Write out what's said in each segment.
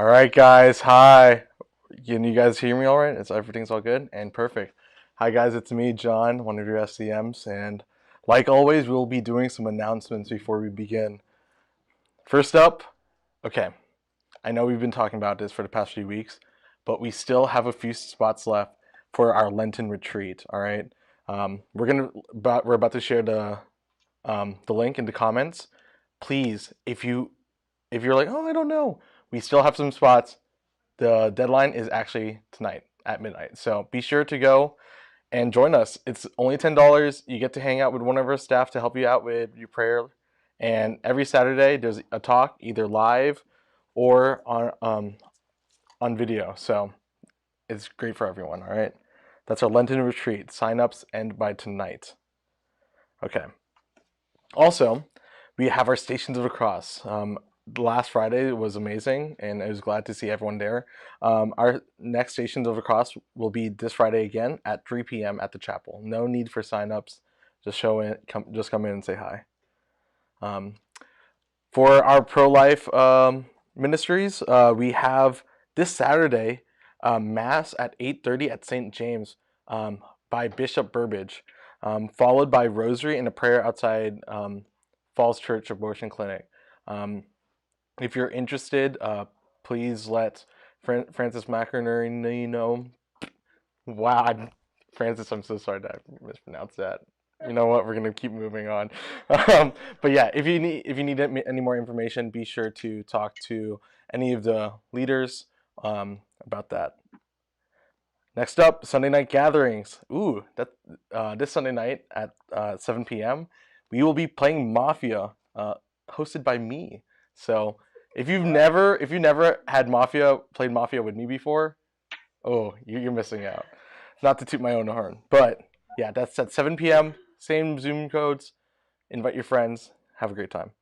All right, guys. Hi. Can you guys hear me all right? Everything's all good and perfect. Hi, guys. It's me, John, one of your SCMs, and like always, we'll be doing some announcements before we begin. First up, okay. I know we've been talking about this for the past few weeks, but we still have a few spots left for our Lenten retreat. All right. We're about to share the link in the comments. Please, if you're like, oh, I don't know, we still have some spots. The deadline is actually tonight at midnight. So be sure to go and join us. It's only $10. You get to hang out with one of our staff to help you out with your prayer. And every Saturday there's a talk, either live or on video. So it's great for everyone. All right. That's our Lenten retreat. Signups end by tonight. Okay. Also, we have our Stations of the Cross. Last Friday was amazing, and I was glad to see everyone there. Our next Stations of the Cross will be this Friday again at 3 p.m. at the chapel. No need for signups. Just come in and say hi. Um, for our pro-life ministries, we have this Saturday Mass at 8:30 at St. James by Bishop Burbage, followed by Rosary and a prayer outside Falls Church Abortion Clinic. If you're interested, please let Francis McInerney know. Wow, Francis, I'm so sorry that I mispronounced that. You know what? We're gonna keep moving on. But yeah, if you need any more information, be sure to talk to any of the leaders about that. Next up, Sunday night gatherings. Ooh, this Sunday night at 7 p.m. we will be playing Mafia, hosted by me. So if you never played Mafia with me before, oh, you're missing out. Not to toot my own horn, but yeah, that's at 7 p.m. Same Zoom codes. Invite your friends. Have a great time.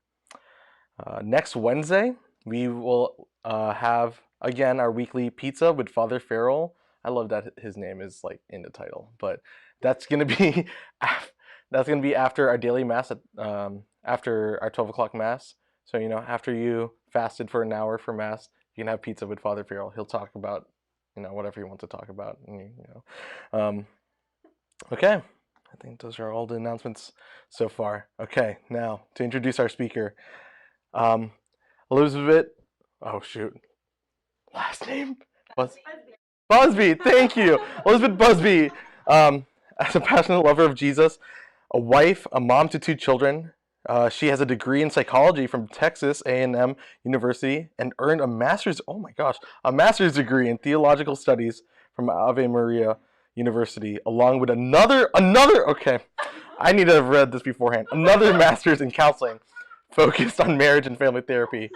Next Wednesday, we will have again our weekly pizza with Father Farrell. I love that his name is like in the title, but that's gonna be after our daily mass after our 12 o'clock mass. So after you fasted for an hour for mass, you can have pizza with Father Farrell. He'll talk about whatever he wants to talk about. Okay, I think those are all the announcements so far. Okay, now to introduce our speaker. Um, Elizabeth. Oh shoot, last name was Busby. Thank you, Elizabeth Busby. As a passionate lover of Jesus, a wife, a mom to two children, she has a degree in psychology from Texas A&M University and earned a master's. Oh my gosh, a master's degree in theological studies from Ave Maria University, along with another. Okay, I need to have read this beforehand. Another master's in counseling, focused on marriage and family therapy.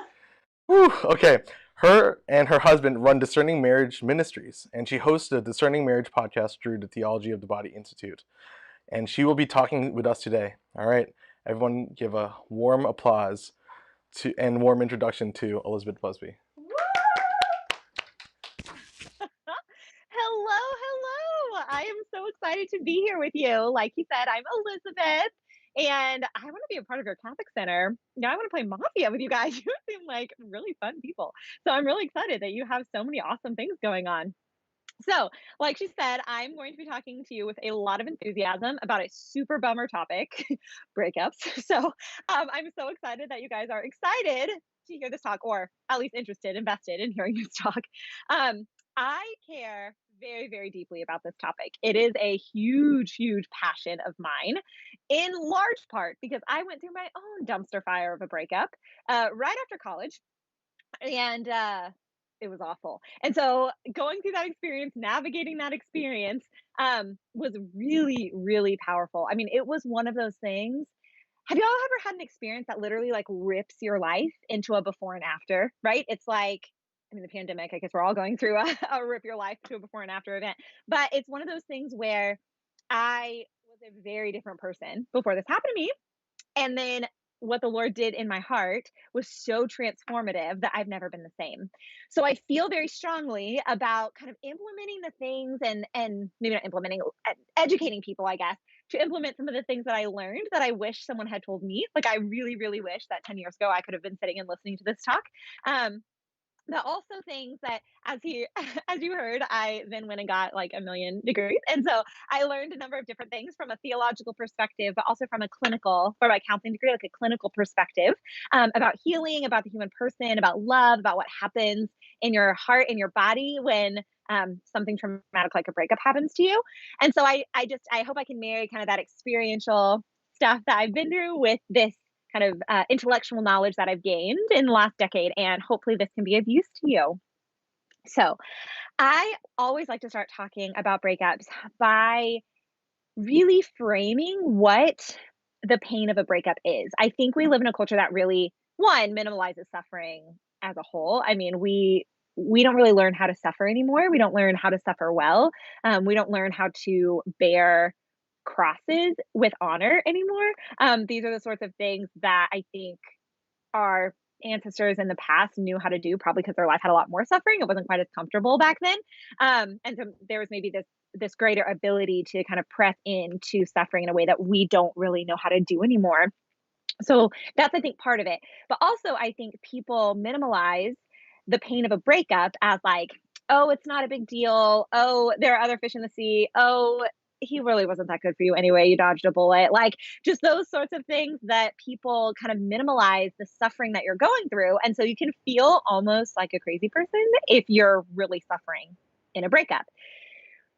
Whew, okay. Her and her husband run Discerning Marriage Ministries, and she hosts a Discerning Marriage podcast through the Theology of the Body Institute. And she will be talking with us today. All right, everyone, give a warm applause and warm introduction to Elizabeth Busby. Hello, hello. I am so excited to be here with you. Like you said, I'm Elizabeth, and I want to be a part of your Catholic Center. Now I want to play Mafia with you guys. You seem like really fun people. So I'm really excited that you have so many awesome things going on. So, like she said, I'm going to be talking to you with a lot of enthusiasm about a super bummer topic, breakups. I'm so excited that you guys are excited to hear this talk, or at least interested, invested in hearing this talk. I care very, very deeply about this topic. It is a huge, huge passion of mine, in large part because I went through my own dumpster fire of a breakup right after college. And it was awful. And so going through that experience, navigating that experience, was really, really powerful. I mean, it was one of those things. Have y'all ever had an experience that literally like rips your life into a before and after, right? It's like, I mean, the pandemic, I guess we're all going through a rip your life to a before and after event, but it's one of those things where I was a very different person before this happened to me. And then what the Lord did in my heart was so transformative that I've never been the same. So I feel very strongly about kind of implementing the things and maybe not implementing, educating people, I guess, to implement some of the things that I learned that I wish someone had told me. Like I really, really wish that 10 years ago I could have been sitting and listening to this talk. Um, also things that as he as you heard, I then went and got like a million degrees. And so I learned a number of different things from a theological perspective, but also from a clinical, for my counseling degree, like a clinical perspective, about healing, about the human person, about love, about what happens in your heart and your body when something traumatic like a breakup happens to you. And so I hope I can marry kind of that experiential stuff that I've been through with this kind of intellectual knowledge that I've gained in the last decade, and hopefully this can be of use to you. So, I always like to start talking about breakups by really framing what the pain of a breakup is. I think we live in a culture that really, one, minimalizes suffering as a whole. I mean, we don't really learn how to suffer anymore. We don't learn how to suffer well. We don't learn how to bear crosses with honor anymore. These are the sorts of things that I think our ancestors in the past knew how to do, probably because their life had a lot more suffering. It wasn't quite as comfortable back then. And so there was maybe this greater ability to kind of press into suffering in a way that we don't really know how to do anymore. So that's, I think, part of it. But also, I think people minimalize the pain of a breakup as like, oh, it's not a big deal. Oh, there are other fish in the sea. Oh, he really wasn't that good for you anyway. You dodged a bullet. Like just those sorts of things that people kind of minimalize the suffering that you're going through. And so you can feel almost like a crazy person if you're really suffering in a breakup.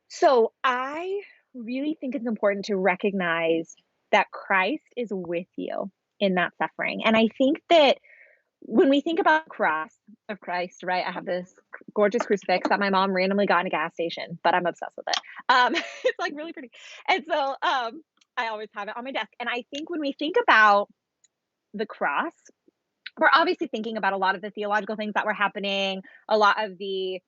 So I really think it's important to recognize that Christ is with you in that suffering. And I think that when we think about the cross of Christ, right? I have this gorgeous crucifix that my mom randomly got in a gas station, but I'm obsessed with it. It's like really pretty. And so I always have it on my desk. And I think when we think about the cross, we're obviously thinking about a lot of the theological things that were happening, a lot of the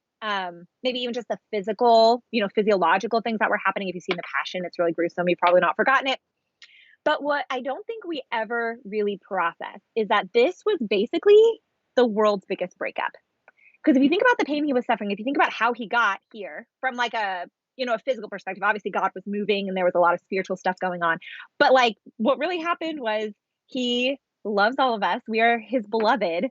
maybe even just the physical, physiological things that were happening. If you've seen the Passion, it's really gruesome. You've probably not forgotten it. But what I don't think we ever really process is that this was basically the world's biggest breakup. Because if you think about the pain he was suffering, if you think about how he got here from like a physical perspective, obviously God was moving and there was a lot of spiritual stuff going on. But like what really happened was he loves all of us. We are his beloved.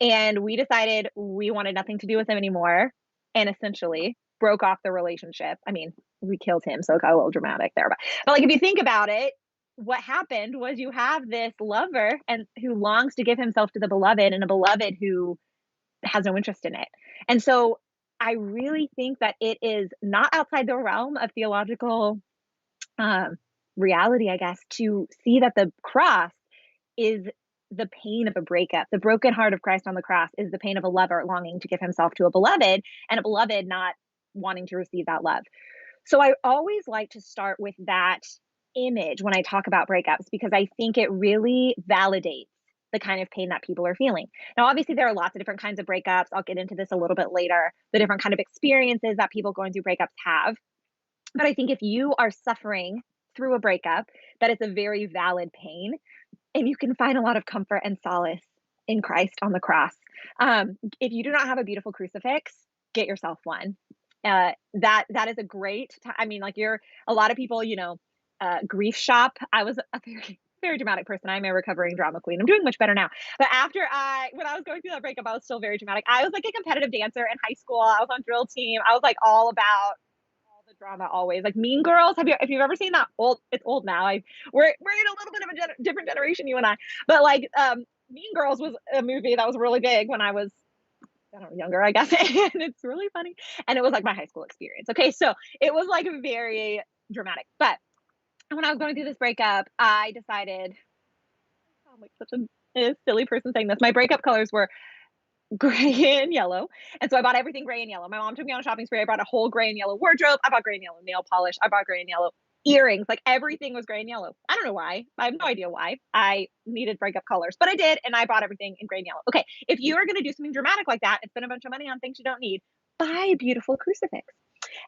And we decided we wanted nothing to do with him anymore and essentially broke off the relationship. I mean, we killed him, so it got a little dramatic there. But like if you think about it, what happened was you have this lover and who longs to give himself to the beloved and a beloved who has no interest in it. And so I really think that it is not outside the realm of theological um, reality, I guess, to see that the cross is the pain of a breakup. The broken heart of Christ on the cross is the pain of a lover longing to give himself to a beloved and a beloved not wanting to receive that love. So I always like to start with that image when I talk about breakups because I think it really validates the kind of pain that people are feeling. Now, obviously, there are lots of different kinds of breakups. I'll get into this a little bit later, the different kind of experiences that people going through breakups have. But I think if you are suffering through a breakup, that it's a very valid pain and you can find a lot of comfort and solace in Christ on the cross. If you do not have a beautiful crucifix, get yourself one. That is a great. I mean, like you're a lot of people, grief shop. I was a very dramatic person. I'm a recovering drama queen. I'm doing much better now. But when I was going through that breakup, I was still very dramatic. I was like a competitive dancer in high school. I was on drill team. I was like all about the drama always. Like Mean Girls. If you've ever seen that old, it's old now. We're in a little bit of a different generation, you and I. But like Mean Girls was a movie that was really big when I was I don't know, younger, I guess. And it's really funny. And it was like my high school experience. Okay. So it was like very dramatic. But when I was going through this breakup, I decided I sound like such a silly person saying this. My breakup colors were gray and yellow. And so I bought everything gray and yellow. My mom took me on a shopping spree. I bought a whole gray and yellow wardrobe. I bought gray and yellow nail polish. I bought gray and yellow earrings. Like everything was gray and yellow. I don't know why. I have no idea why I needed breakup colors, but I did. And I bought everything in gray and yellow. Okay. If you are going to do something dramatic like that and spend a bunch of money on things you don't need, buy a beautiful crucifix.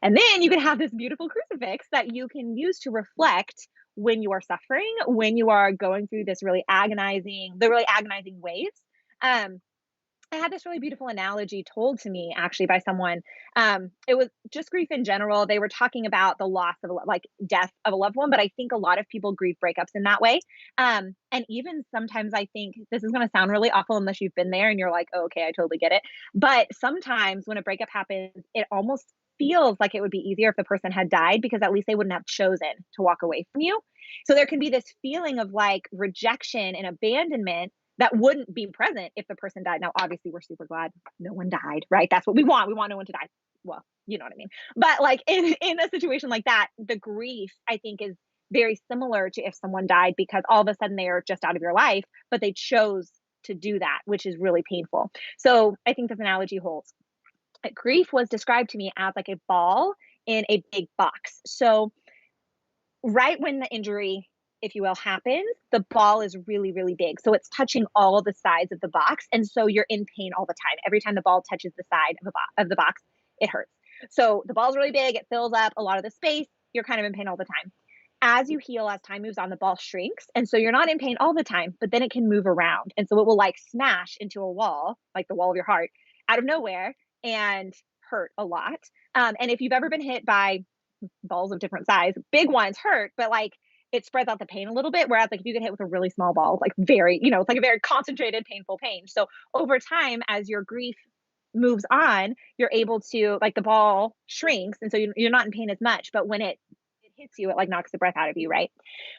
And then you can have this beautiful crucifix that you can use to reflect when you are suffering, when you are going through the really agonizing waves. Um, I had this really beautiful analogy told to me actually by someone. It was just grief in general. They were talking about the loss of like death of a loved one, but I think a lot of people grieve breakups in that way. And even sometimes I think this is going to sound really awful unless you've been there and you're like, oh, okay, I totally get it. But sometimes when a breakup happens, it almost feels like it would be easier if the person had died because at least they wouldn't have chosen to walk away from you. So there can be this feeling of like rejection and abandonment that wouldn't be present if the person died. Now, obviously, we're super glad no one died, right? That's what we want. We want no one to die. Well, you know what I mean. But like in a situation like that, the grief I think is very similar to if someone died because all of a sudden they are just out of your life, but they chose to do that, which is really painful. So I think this analogy holds. Grief was described to me as like a ball in a big box. So right when the injury, if you will, happens, the ball is really, really big. So it's touching all the sides of the box. And so you're in pain all the time. Every time the ball touches the side of the box, it hurts. So the ball's really big. It fills up a lot of the space. You're kind of in pain all the time. As you heal, as time moves on, the ball shrinks. And so you're not in pain all the time, but then it can move around. And so it will like smash into a wall, like the wall of your heart, out of nowhere and hurt a lot. And if you've ever been hit by balls of different size. Big ones hurt, but like it spreads out the pain a little bit. Whereas like if you get hit with a really small ball, like very, it's like a very concentrated, painful pain. So over time, as your grief moves on, you're able to like the ball shrinks, and so you're not in pain as much. But when it hits you, it like knocks the breath out of you, right?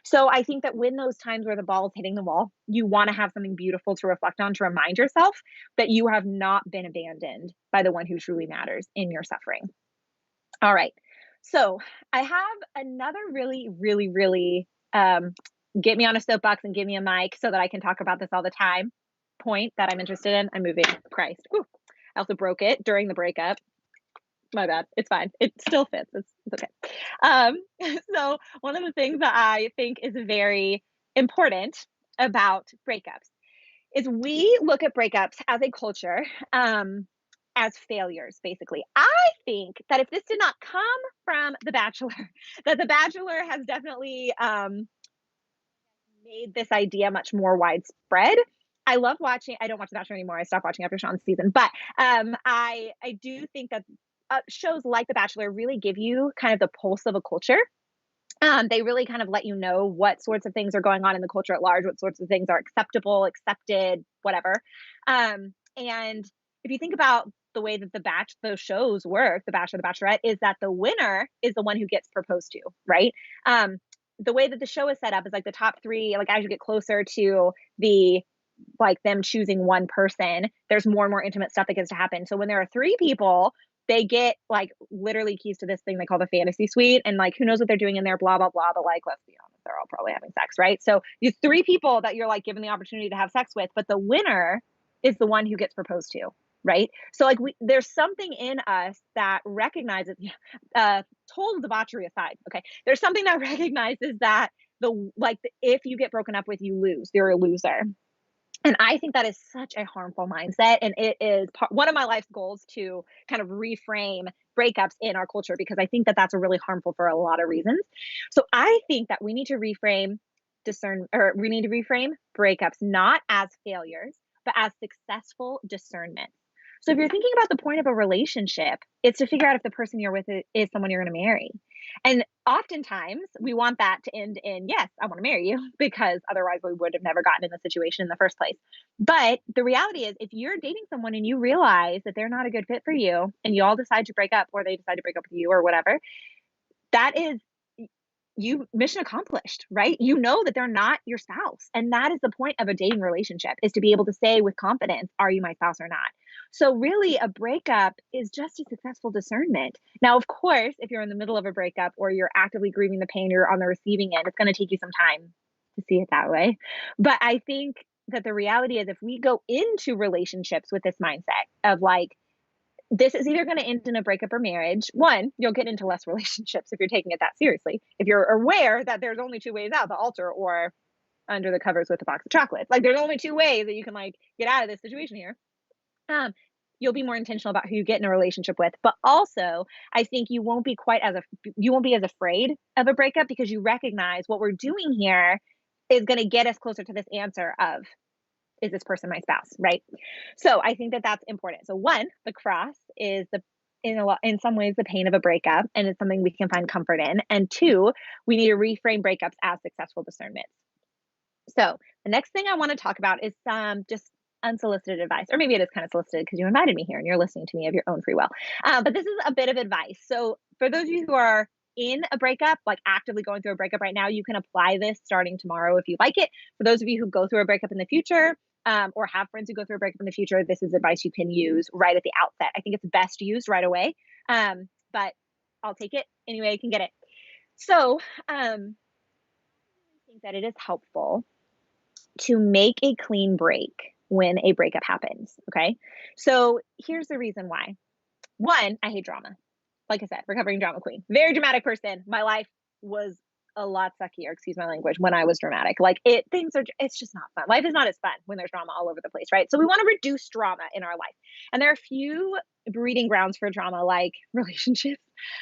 So I think that when those times where the ball is hitting the wall, you want to have something beautiful to reflect on to remind yourself that you have not been abandoned by the one who truly matters in your suffering. All right. So I have another really, really, really get me on a soapbox and give me a mic so that I can talk about this all the time point that I'm interested in. I'm moving. Christ. Ooh. I also broke it during the breakup. My bad. It's fine. It still fits. It's okay. Um, so one of the things that I think is very important about breakups is we look at breakups as a culture, as failures, basically. I think that if this did not come from The Bachelor, that The Bachelor has definitely made this idea much more widespread. I love watching. I don't watch The Bachelor anymore. I stopped watching after Sean's season, but I do think that shows like The Bachelor really give you kind of the pulse of a culture. They really kind of let you know what sorts of things are going on in the culture at large, what sorts of things are acceptable, accepted, whatever. And if you think about the way that those shows work, The Bachelor, The Bachelorette, is that the winner is the one who gets proposed to, right? The way that the show is set up is like the top three, like as you get closer to the like them choosing one person, there's more and more intimate stuff that gets to happen. So when there are three people, they get like literally keys to this thing they call the fantasy suite, and like who knows what they're doing in there, blah blah blah. But like, let's be honest, they're all probably having sex, right? So these three people that you're like given the opportunity to have sex with, but the winner is the one who gets proposed to, right? So like there's something in us that recognizes, total debauchery aside, okay, there's something that recognizes that if you get broken up with, you lose. You're a loser. And I think that is such a harmful mindset. And it is one of my life's goals to kind of reframe breakups in our culture because I think that that's really harmful for a lot of reasons. So I think that we need to we need to reframe breakups not as failures, but as successful discernment. So if you're thinking about the point of a relationship, it's to figure out if the person you're with is someone you're going to marry. And oftentimes we want that to end in, yes, I want to marry you, because otherwise we would have never gotten in the situation in the first place. But the reality is, if you're dating someone and you realize that they're not a good fit for you and you all decide to break up or they decide to break up with you or whatever, that is you mission accomplished, right? You know that they're not your spouse. And that is the point of a dating relationship, is to be able to say with confidence, are you my spouse or not? So really a breakup is just a successful discernment. Now, of course, if you're in the middle of a breakup or you're actively grieving the pain, you're on the receiving end, it's going to take you some time to see it that way. But I think that the reality is if we go into relationships with this mindset of like, this is either going to end in a breakup or marriage. One, you'll get into less relationships if you're taking it that seriously. If you're aware that there's only two ways out, the altar or under the covers with a box of chocolates. Like there's only two ways that you can like get out of this situation here. You'll be more intentional about who you get in a relationship with. But also, I think you won't be as afraid of a breakup because you recognize what we're doing here is going to get us closer to this answer of is this person my spouse, right? So I think that that's important. So one, the cross is the in some ways the pain of a breakup, and it's something we can find comfort in. And two, we need to reframe breakups as successful discernment. So the next thing I want to talk about is just unsolicited advice, or maybe it is kind of solicited because you invited me here and you're listening to me of your own free will. But this is a bit of advice. So for those of you who are in a breakup, like actively going through a breakup right now, you can apply this starting tomorrow if you like it. For those of you who go through a breakup in the future, or have friends who go through a breakup in the future, this is advice you can use right at the outset. I think it's best used right away, but I'll take it any way I can get it. So I think that it is helpful to make a clean break when a breakup happens. Okay. So here's the reason why. One, I hate drama. Like I said, recovering drama queen, very dramatic person. My life was a lot suckier, excuse my language, when I was dramatic. Like it's just not fun. Life is not as fun when there's drama all over the place, right? So we want to reduce drama in our life. And there are a few breeding grounds for drama, like relationships.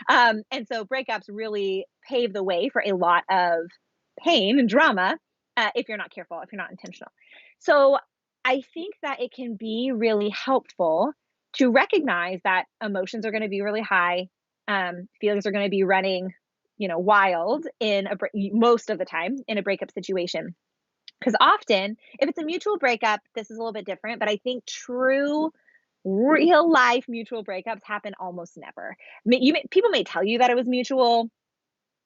And so breakups really pave the way for a lot of pain and drama if you're not careful, if you're not intentional. So I think that it can be really helpful to recognize that emotions are going to be really high, feelings are going to be running, wild most of the time in a breakup situation. Because often, if it's a mutual breakup, this is a little bit different. But I think true, real life mutual breakups happen almost never. People may tell you that it was mutual,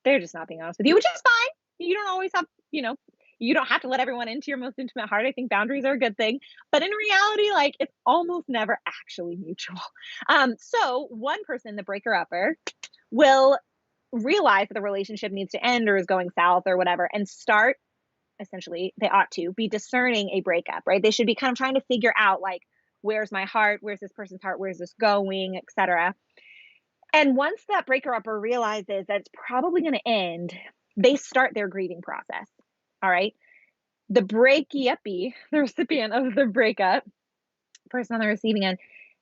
they're just not being honest with you, which is fine. You don't always have, you don't have to let everyone into your most intimate heart. I think boundaries are a good thing. But in reality, like it's almost never actually mutual. So one person, the breaker upper, will realize that the relationship needs to end or is going south or whatever and start essentially they ought to be discerning a breakup, right? They should be kind of trying to figure out like, where's my heart? Where's this person's heart? Where's this going, etc. And once that breaker upper realizes that it's probably going to end, they start their grieving process. All right. The breaky uppy, the recipient of the breakup, person on the receiving end,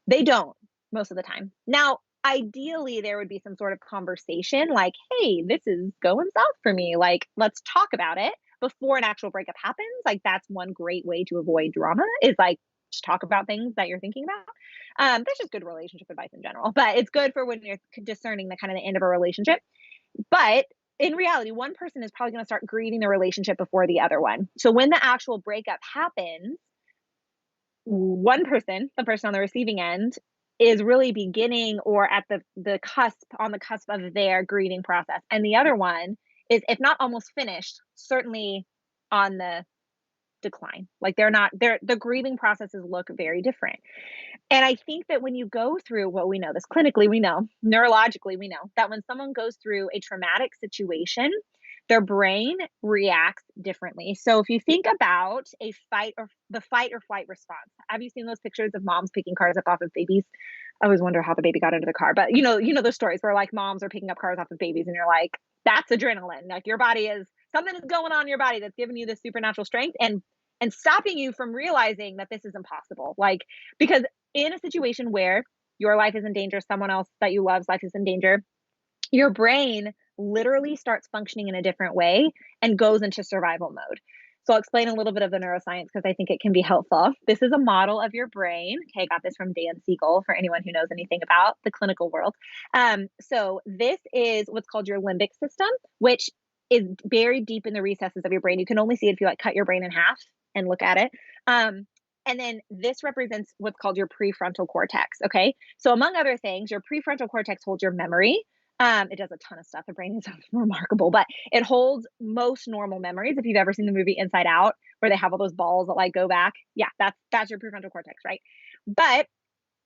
they don't most of the time. Now, ideally, there would be some sort of conversation like, hey, this is going south for me. Like, let's talk about it before an actual breakup happens. Like, that's one great way to avoid drama is like, just talk about things that you're thinking about. That's just good relationship advice in general, but it's good for when you're discerning the kind of the end of a relationship. But in reality, one person is probably going to start grieving the relationship before the other one. So when the actual breakup happens, one person, the person on the receiving end, is really beginning or at the cusp, on the cusp of their grieving process. And the other one is, if not almost finished, certainly on the decline. Like the grieving processes look very different. And I think that when you go through what we know, this clinically, we know, neurologically, we know that when someone goes through a traumatic situation, their brain reacts differently. So if you think about the fight or flight response, have you seen those pictures of moms picking cars up off of babies? I always wonder how the baby got into the car, but those stories where like moms are picking up cars off of babies and you're like, that's adrenaline. Like your body is something is going on in your body that's giving you this supernatural strength and stopping you from realizing that this is impossible. Like, because in a situation where your life is in danger, someone else that you love's life is in danger, your brain literally starts functioning in a different way and goes into survival mode. So I'll explain a little bit of the neuroscience because I think it can be helpful. This is a model of your brain. Okay, I got this from Dan Siegel for anyone who knows anything about the clinical world. So this is what's called your limbic system, which is buried deep in the recesses of your brain. You can only see it if you like cut your brain in half and look at it. And then this represents what's called your prefrontal cortex. Okay. So among other things, your prefrontal cortex holds your memory. It does a ton of stuff. The brain is remarkable, but it holds most normal memories. If you've ever seen the movie Inside Out, where they have all those balls that like go back, yeah, that's your prefrontal cortex, right? But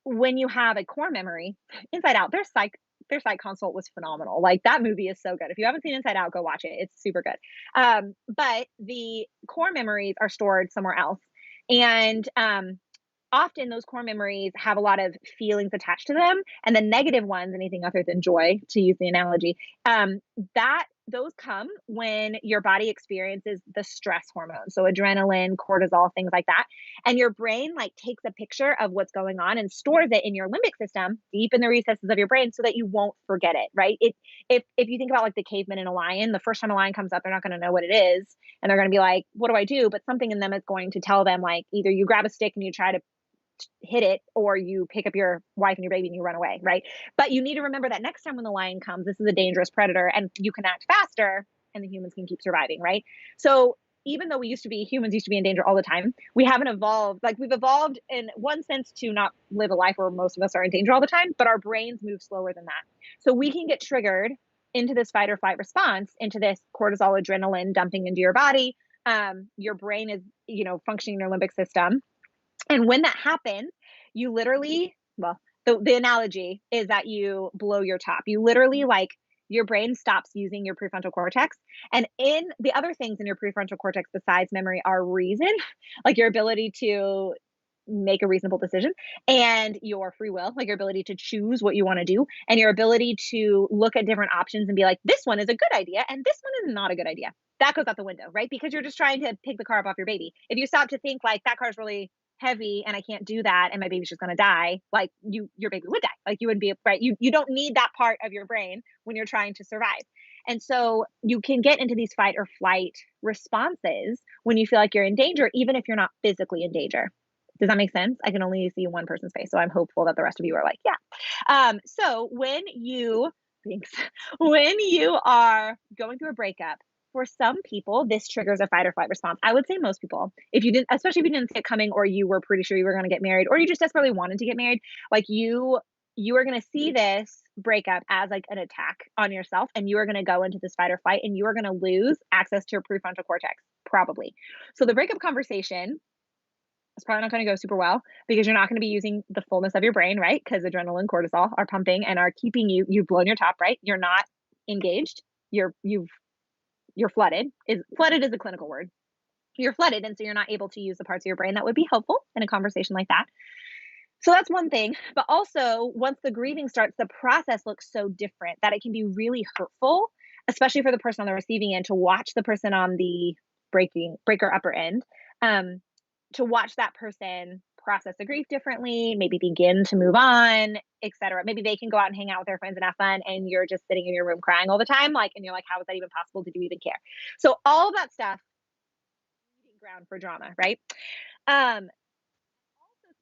when you have a core memory, Inside Out, their psych consult was phenomenal. Like that movie is so good. If you haven't seen Inside Out, go watch it. It's super good. But the core memories are stored somewhere else, and often those core memories have a lot of feelings attached to them, and the negative ones, anything other than joy, to use the analogy, that those come when your body experiences the stress hormones, so adrenaline, cortisol, things like that, and your brain, like, takes a picture of what's going on and stores it in your limbic system, deep in the recesses of your brain, so that you won't forget it, right? If you think about, like, the caveman and a lion, the first time a lion comes up, they're not gonna know what it is, and they're gonna be like, "What do I do?" But something in them is going to tell them, like, either you grab a stick and you try to hit it, or you pick up your wife and your baby and you run away, right? But you need to remember that next time when the lion comes, this is a dangerous predator and you can act faster and the humans can keep surviving, right? So even though humans used to be in danger all the time, we haven't evolved. Like, we've evolved in one sense to not live a life where most of us are in danger all the time, but our brains move slower than that. So we can get triggered into this fight or flight response, into this cortisol, adrenaline dumping into your body. Your brain is, functioning in your limbic system, and when that happens, you literally, well, the analogy is that you blow your top. You literally, like, your brain stops using your prefrontal cortex. And in the other things in your prefrontal cortex besides memory are reason, like your ability to make a reasonable decision, and your free will, like your ability to choose what you want to do, and your ability to look at different options and be like, this one is a good idea and this one is not a good idea. That goes out the window, right? Because you're just trying to pick the car up off your baby. If you stop to think, like, that car's really heavy and I can't do that and my baby's just going to die, like, your baby would die. Like, you wouldn't be right. You don't need that part of your brain when you're trying to survive. And so you can get into these fight or flight responses when you feel like you're in danger, even if you're not physically in danger. Does that make sense? I can only see one person's face, so I'm hopeful that the rest of you are like, yeah. So when you, thanks, when you are going through a breakup, for some people, this triggers a fight or flight response. I would say most people, if you didn't, especially if you didn't see it coming, or you were pretty sure you were going to get married, or you just desperately wanted to get married, like, you are going to see this breakup as like an attack on yourself, and you are going to go into this fight or flight, and you are going to lose access to your prefrontal cortex, probably. So the breakup conversation, it's probably not going to go super well because you're not going to be using the fullness of your brain, right? Because adrenaline, cortisol are pumping and are keeping you've blown your top, right? You're not engaged. You're flooded. Flooded is a clinical word. You're flooded, and so you're not able to use the parts of your brain that would be helpful in a conversation like that. So that's one thing. But also, once the grieving starts, the process looks so different that it can be really hurtful, especially for the person on the receiving end, to watch the person on the breaker upper end, um, to watch that person process the grief differently, maybe begin to move on, etc. Maybe they can go out and hang out with their friends and have fun, and you're just sitting in your room crying all the time, like, and you're like, how is that even possible? Did you even care? So all of that stuff, ground for drama, right? Um,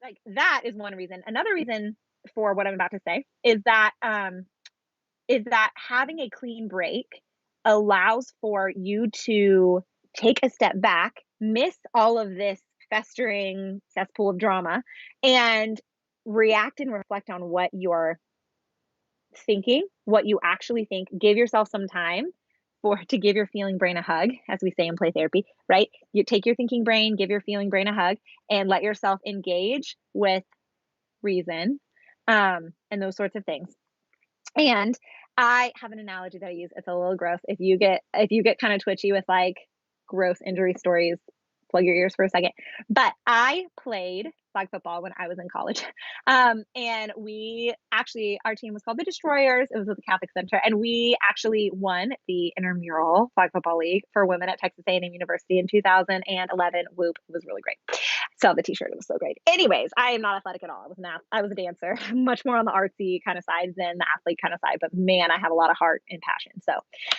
like, that is one reason. Another reason for what I'm about to say is that having a clean break allows for you to take a step back, miss all of this festering cesspool of drama, and react and reflect on what you're thinking, what you actually think. Give yourself some time to give your feeling brain a hug, as we say in play therapy, right? You take your thinking brain, give your feeling brain a hug, and let yourself engage with reason, and those sorts of things. And I have an analogy that I use. It's a little gross. If you get kind of twitchy with, like, gross injury stories, plug your ears for a second. But I played flag football when I was in college. And our team was called the Destroyers. It was with the Catholic Center. And we actually won the intramural flag football league for women at Texas A&M University in 2011. Whoop. It was really great. Saw the t-shirt. It was so great. Anyways, I am not athletic at all. I was a dancer, much more on the artsy kind of side than the athlete kind of side. But man, I have a lot of heart and passion. So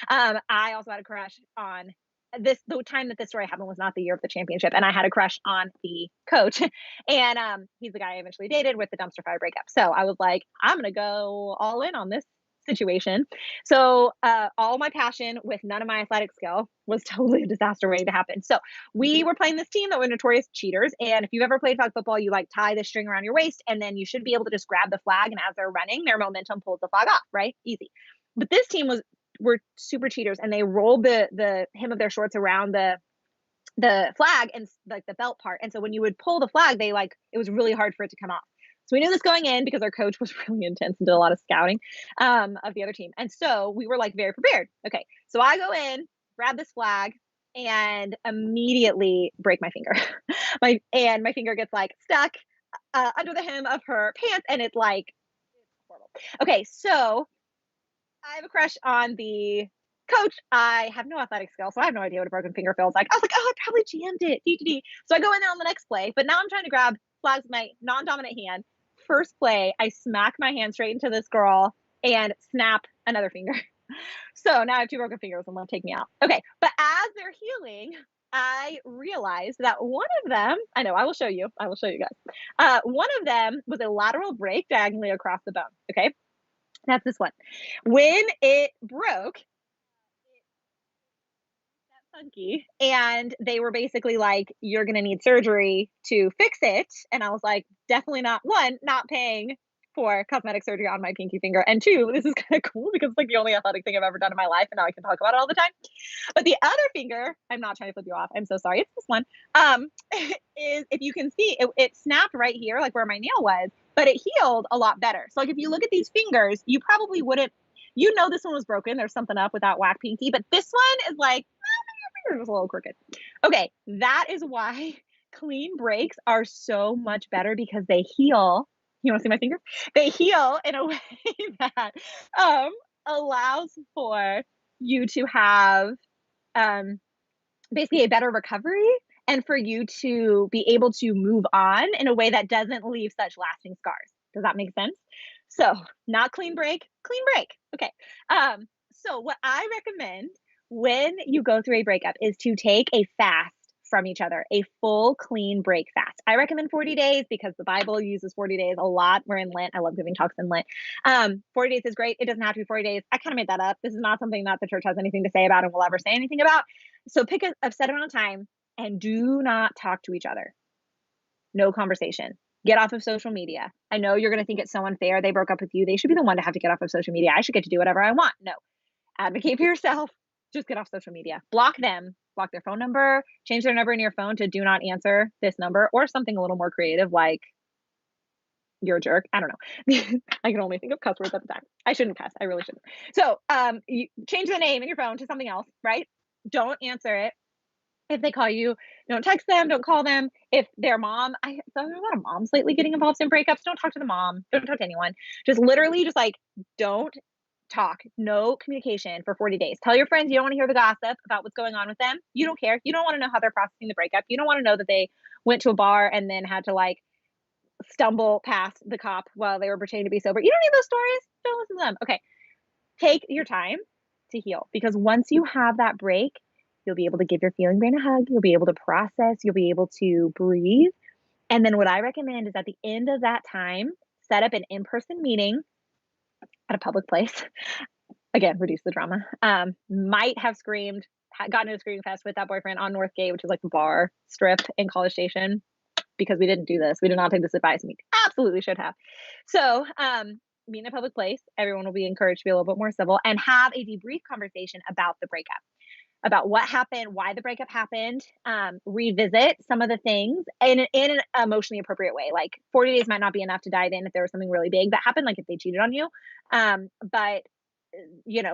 I also had a crush on the time that this story happened was not the year of the championship, and I had a crush on the coach, and he's the guy I eventually dated with the dumpster fire breakup. So I was like, I'm gonna go all in on this situation. So all my passion with none of my athletic skill was totally a disaster waiting to happen. So we were playing this team that were notorious cheaters, and if you've ever played flag football, you, like, tie the string around your waist, and then you should be able to just grab the flag, and as they're running, their momentum pulls the flag off, right? Easy. But this team were super cheaters, and they rolled the hem of their shorts around the flag and, like, the belt part. And so when you would pull the flag, it was really hard for it to come off. So we knew this going in because our coach was really intense and did a lot of scouting of the other team. And so we were, like, very prepared. Okay, so I go in, grab this flag, and immediately break my finger. My finger gets, like, stuck under the hem of her pants, and it's like, it's horrible. Okay, so I have a crush on the Coach, I have no athletic skill, so I have no idea what a broken finger feels like. I was like, oh, I probably jammed it. DDD. So I go in there on the next play, but now I'm trying to grab flags with my non-dominant hand. First play, I smack my hand straight into this girl and snap another finger. So now I have two broken fingers and they'll take me out. Okay. But as they're healing, I realized that one of them, I know, I will show you. I will show you guys. One of them was a lateral break diagonally across the bone. Okay. That's this one. When it broke, funky, and they were basically like, you're going to need surgery to fix it. And I was like, definitely not, one, not paying for cosmetic surgery on my pinky finger, and two, this is kind of cool because it's like the only athletic thing I've ever done in my life, and now I can talk about it all the time. But the other finger, I'm not trying to flip you off, I'm so sorry, it's this one, um is, if you can see, it snapped right here like where my nail was, but it healed a lot better. So like if you look at these fingers, you probably wouldn't, this one was broken, there's something up with that whack pinky, but this one is like, it was a little crooked. Okay, that is why clean breaks are so much better because they heal. You want to see my finger? They heal in a way that um, allows for you to have um, basically a better recovery and for you to be able to move on in a way that doesn't leave such lasting scars. Does that make sense? So, not clean break, clean break. Okay. So, what I recommend when you go through a breakup is to take a fast from each other, a full clean break fast. I recommend 40 days because the Bible uses 40 days a lot. We're in Lent. I love giving talks in Lent. 40 days is great. It doesn't have to be 40 days. I kind of made that up. This is not something that the church has anything to say about and will ever say anything about. So pick a set amount of time and do not talk to each other. No conversation. Get off of social media. I know you're going to think it's so unfair. They broke up with you. They should be the one to have to get off of social media. I should get to do whatever I want. No, advocate for yourself. Just get off social media. Block them. Block their phone number. Change their number in your phone to do not answer this number, or something a little more creative like you're a jerk. I don't know. I can only think of cuss words at the time. I shouldn't cuss. I really shouldn't. So you change the name in your phone to something else, right? Don't answer it. If they call you, don't text them, don't call them. If their mom, I saw a lot of moms lately getting involved in breakups. Don't talk to the mom. Don't talk to anyone. Just literally just like, don't talk. No communication for 40 days. Tell your friends you don't want to hear the gossip about what's going on with them. You don't care. You don't want to know how they're processing the breakup. You don't want to know that they went to a bar and then had to like stumble past the cop while they were pretending to be sober. You don't need those stories. Don't listen to them. Okay. Take your time to heal because once you have that break, you'll be able to give your feeling brain a hug. You'll be able to process. You'll be able to breathe. And then what I recommend is at the end of that time, set up an in-person meeting at a public place. Again, reduce the drama. Might have gotten to a screaming fest with that boyfriend on Northgate, which is like the bar strip in College Station, because we didn't do this. We did not take this advice. We absolutely should have. So, meet in a public place. Everyone will be encouraged to be a little bit more civil and have a debrief conversation about the breakup, about what happened, why the breakup happened, revisit some of the things in an emotionally appropriate way. Like 40 days might not be enough to dive in if there was something really big that happened, like if they cheated on you. But,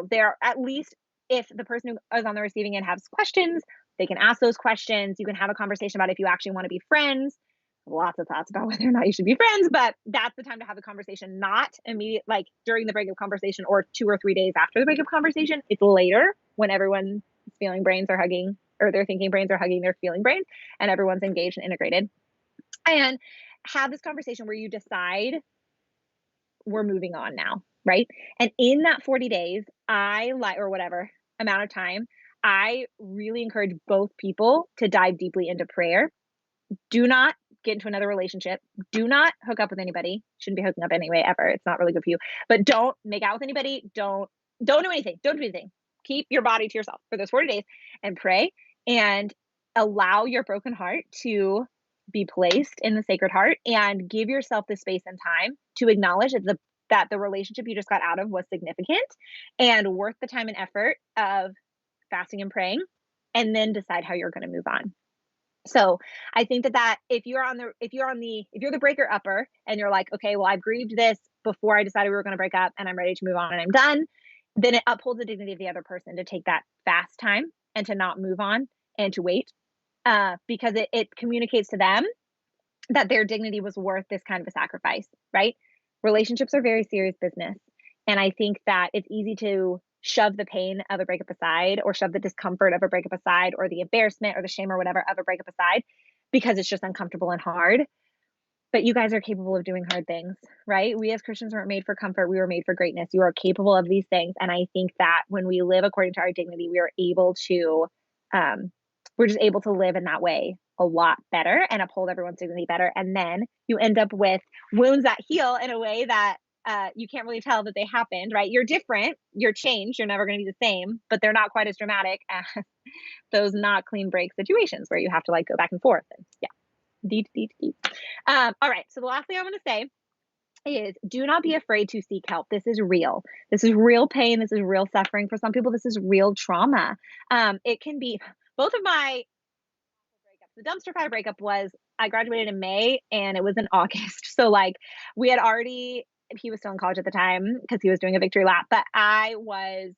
there at least if the person who is on the receiving end has questions, they can ask those questions. You can have a conversation about if you actually want to be friends. Lots of thoughts about whether or not you should be friends, but that's the time to have the conversation, not immediate, like during the breakup conversation or 2 or 3 days after the breakup conversation. It's later when everyone's feeling brains are hugging, or their thinking brains are hugging their feeling brains, and everyone's engaged and integrated. And have this conversation where you decide we're moving on now, right? And in that 40 days, or whatever amount of time, I really encourage both people to dive deeply into prayer. Do not get into another relationship. Do not hook up with anybody. Shouldn't be hooking up anyway, ever. It's not really good for you. But don't make out with anybody. Don't do anything. Don't do anything. Keep your body to yourself for those 40 days and pray and allow your broken heart to be placed in the sacred heart, and give yourself the space and time to acknowledge that the relationship you just got out of was significant and worth the time and effort of fasting and praying, and then decide how you're going to move on. So I think that if you're the breaker upper and you're like, okay, well, I've grieved this before I decided we were going to break up and I'm ready to move on and I'm done, then it upholds the dignity of the other person to take that fast time and to not move on and to wait, because it communicates to them that their dignity was worth this kind of a sacrifice, right? Relationships are very serious business. And I think that it's easy to shove the pain of a breakup aside, or shove the discomfort of a breakup aside, or the embarrassment or the shame or whatever of a breakup aside, because it's just uncomfortable and hard. But you guys are capable of doing hard things, right? We as Christians weren't made for comfort. We were made for greatness. You are capable of these things. And I think that when we live according to our dignity, we are able to, we're just able to live in that way a lot better and uphold everyone's dignity better. And then you end up with wounds that heal in a way that you can't really tell that they happened, right? You're different, you're changed, you're never going to be the same, but they're not quite as dramatic as those not clean break situations where you have to like go back and forth. And yeah, deep, deep, deep. All right. So the last thing I want to say is do not be afraid to seek help. This is real. This is real pain. This is real suffering. For some people, this is real trauma. It can be both of my breakups. The dumpster fire breakup was I graduated in May and it was in August. So like we had already, he was still in college at the time because he was doing a victory lap, but I was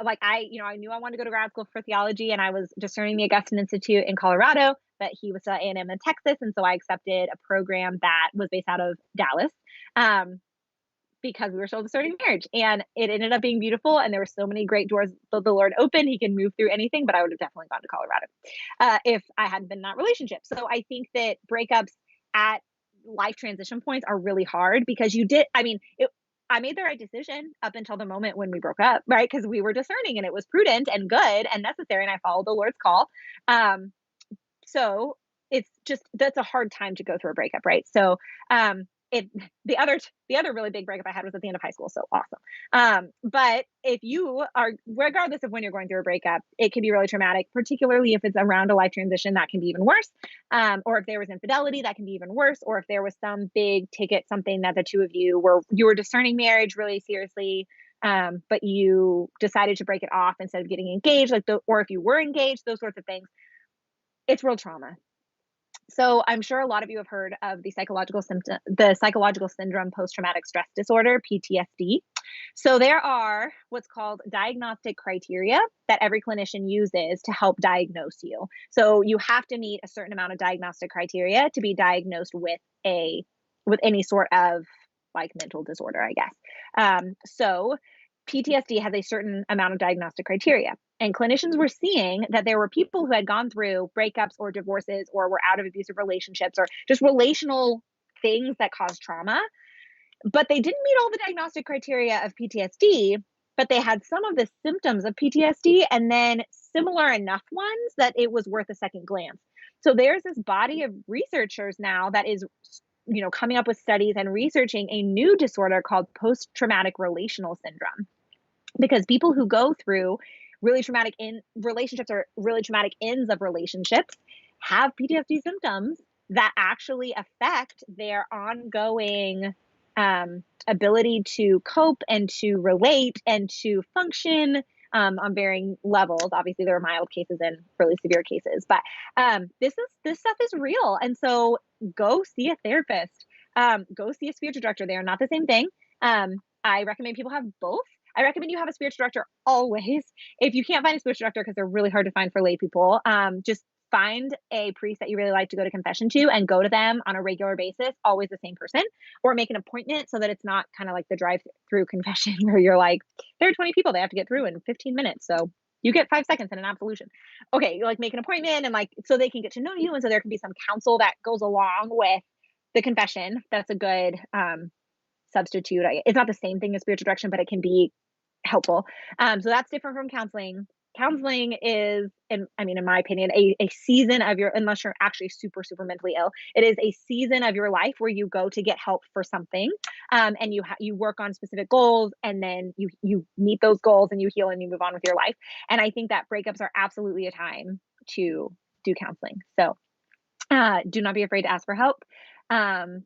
like, I knew I wanted to go to grad school for theology and I was discerning the Augustine Institute in Colorado, but he was still at A&M in Texas. And so I accepted a program that was based out of Dallas. Um, because we were still discerning marriage and it ended up being beautiful. And there were so many great doors that the Lord opened. He can move through anything, but I would have definitely gone to Colorado if I hadn't been in that relationship. So I think that breakups at life transition points are really hard because I made the right decision up until the moment when we broke up, right? Because we were discerning and it was prudent and good and necessary. And I followed the Lord's call. Um, so it's just that's a hard time to go through a breakup, right? So it the other really big breakup I had was at the end of high school, so awesome. But if you are, regardless of when you're going through a breakup, it can be really traumatic, particularly if it's around a life transition, that can be even worse. Or if there was infidelity, that can be even worse. Or if there was some big ticket, something that the two of you were discerning marriage really seriously, but you decided to break it off instead of getting engaged, or if you were engaged, those sorts of things. It's real trauma. So I'm sure a lot of you have heard of the psychological syndrome post-traumatic stress disorder, PTSD. So there are what's called diagnostic criteria that every clinician uses to help diagnose you. So you have to meet a certain amount of diagnostic criteria to be diagnosed with any sort of like mental disorder, I guess. So PTSD has a certain amount of diagnostic criteria. And clinicians were seeing that there were people who had gone through breakups or divorces or were out of abusive relationships or just relational things that cause trauma, but they didn't meet all the diagnostic criteria of PTSD, but they had some of the symptoms of PTSD and then similar enough ones that it was worth a second glance. So there's this body of researchers now that is coming up with studies and researching a new disorder called post-traumatic relational syndrome, because people who go through really traumatic in relationships or really traumatic ends of relationships have PTSD symptoms that actually affect their ongoing ability to cope and to relate and to function on varying levels. Obviously, there are mild cases and really severe cases, but this stuff is real. And so go see a therapist, go see a spiritual director. They are not the same thing. I recommend people have both. I recommend you have a spiritual director always. If you can't find a spiritual director, because they're really hard to find for lay people, just find a priest that you really like to go to confession to and go to them on a regular basis, always the same person, or make an appointment so that it's not kind of like the drive-through confession where you're like, there are 20 people they have to get through in 15 minutes. So you get 5 seconds and an absolution. Okay, you like make an appointment and like so they can get to know you. And so there can be some counsel that goes along with the confession. That's a good substitute. It's not the same thing as spiritual direction, but it can be helpful. So that's different from counseling. Counseling is, in my opinion, a season of unless you're actually super, super mentally ill, it is a season of your life where you go to get help for something. And you work on specific goals and then you meet those goals and you heal and you move on with your life. And I think that breakups are absolutely a time to do counseling. So do not be afraid to ask for help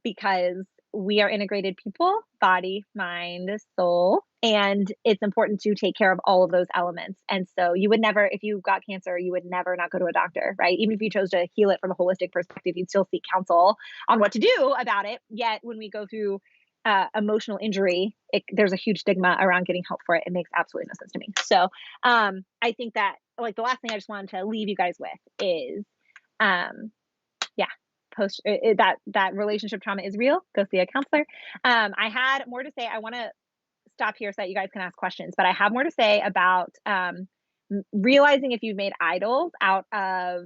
because we are integrated people, body, mind, soul, and it's important to take care of all of those elements. And so you would never, if you got cancer, you would never not go to a doctor, right? Even if you chose to heal it from a holistic perspective, you'd still seek counsel on what to do about it. Yet when we go through emotional injury, there's a huge stigma around getting help for it. It makes absolutely no sense to me. So I think that like the last thing I just wanted to leave you guys with is yeah, that relationship trauma is real. Go see a counselor. I had more to say. I want to stop here so that you guys can ask questions, but I have more to say about realizing if you've made idols out of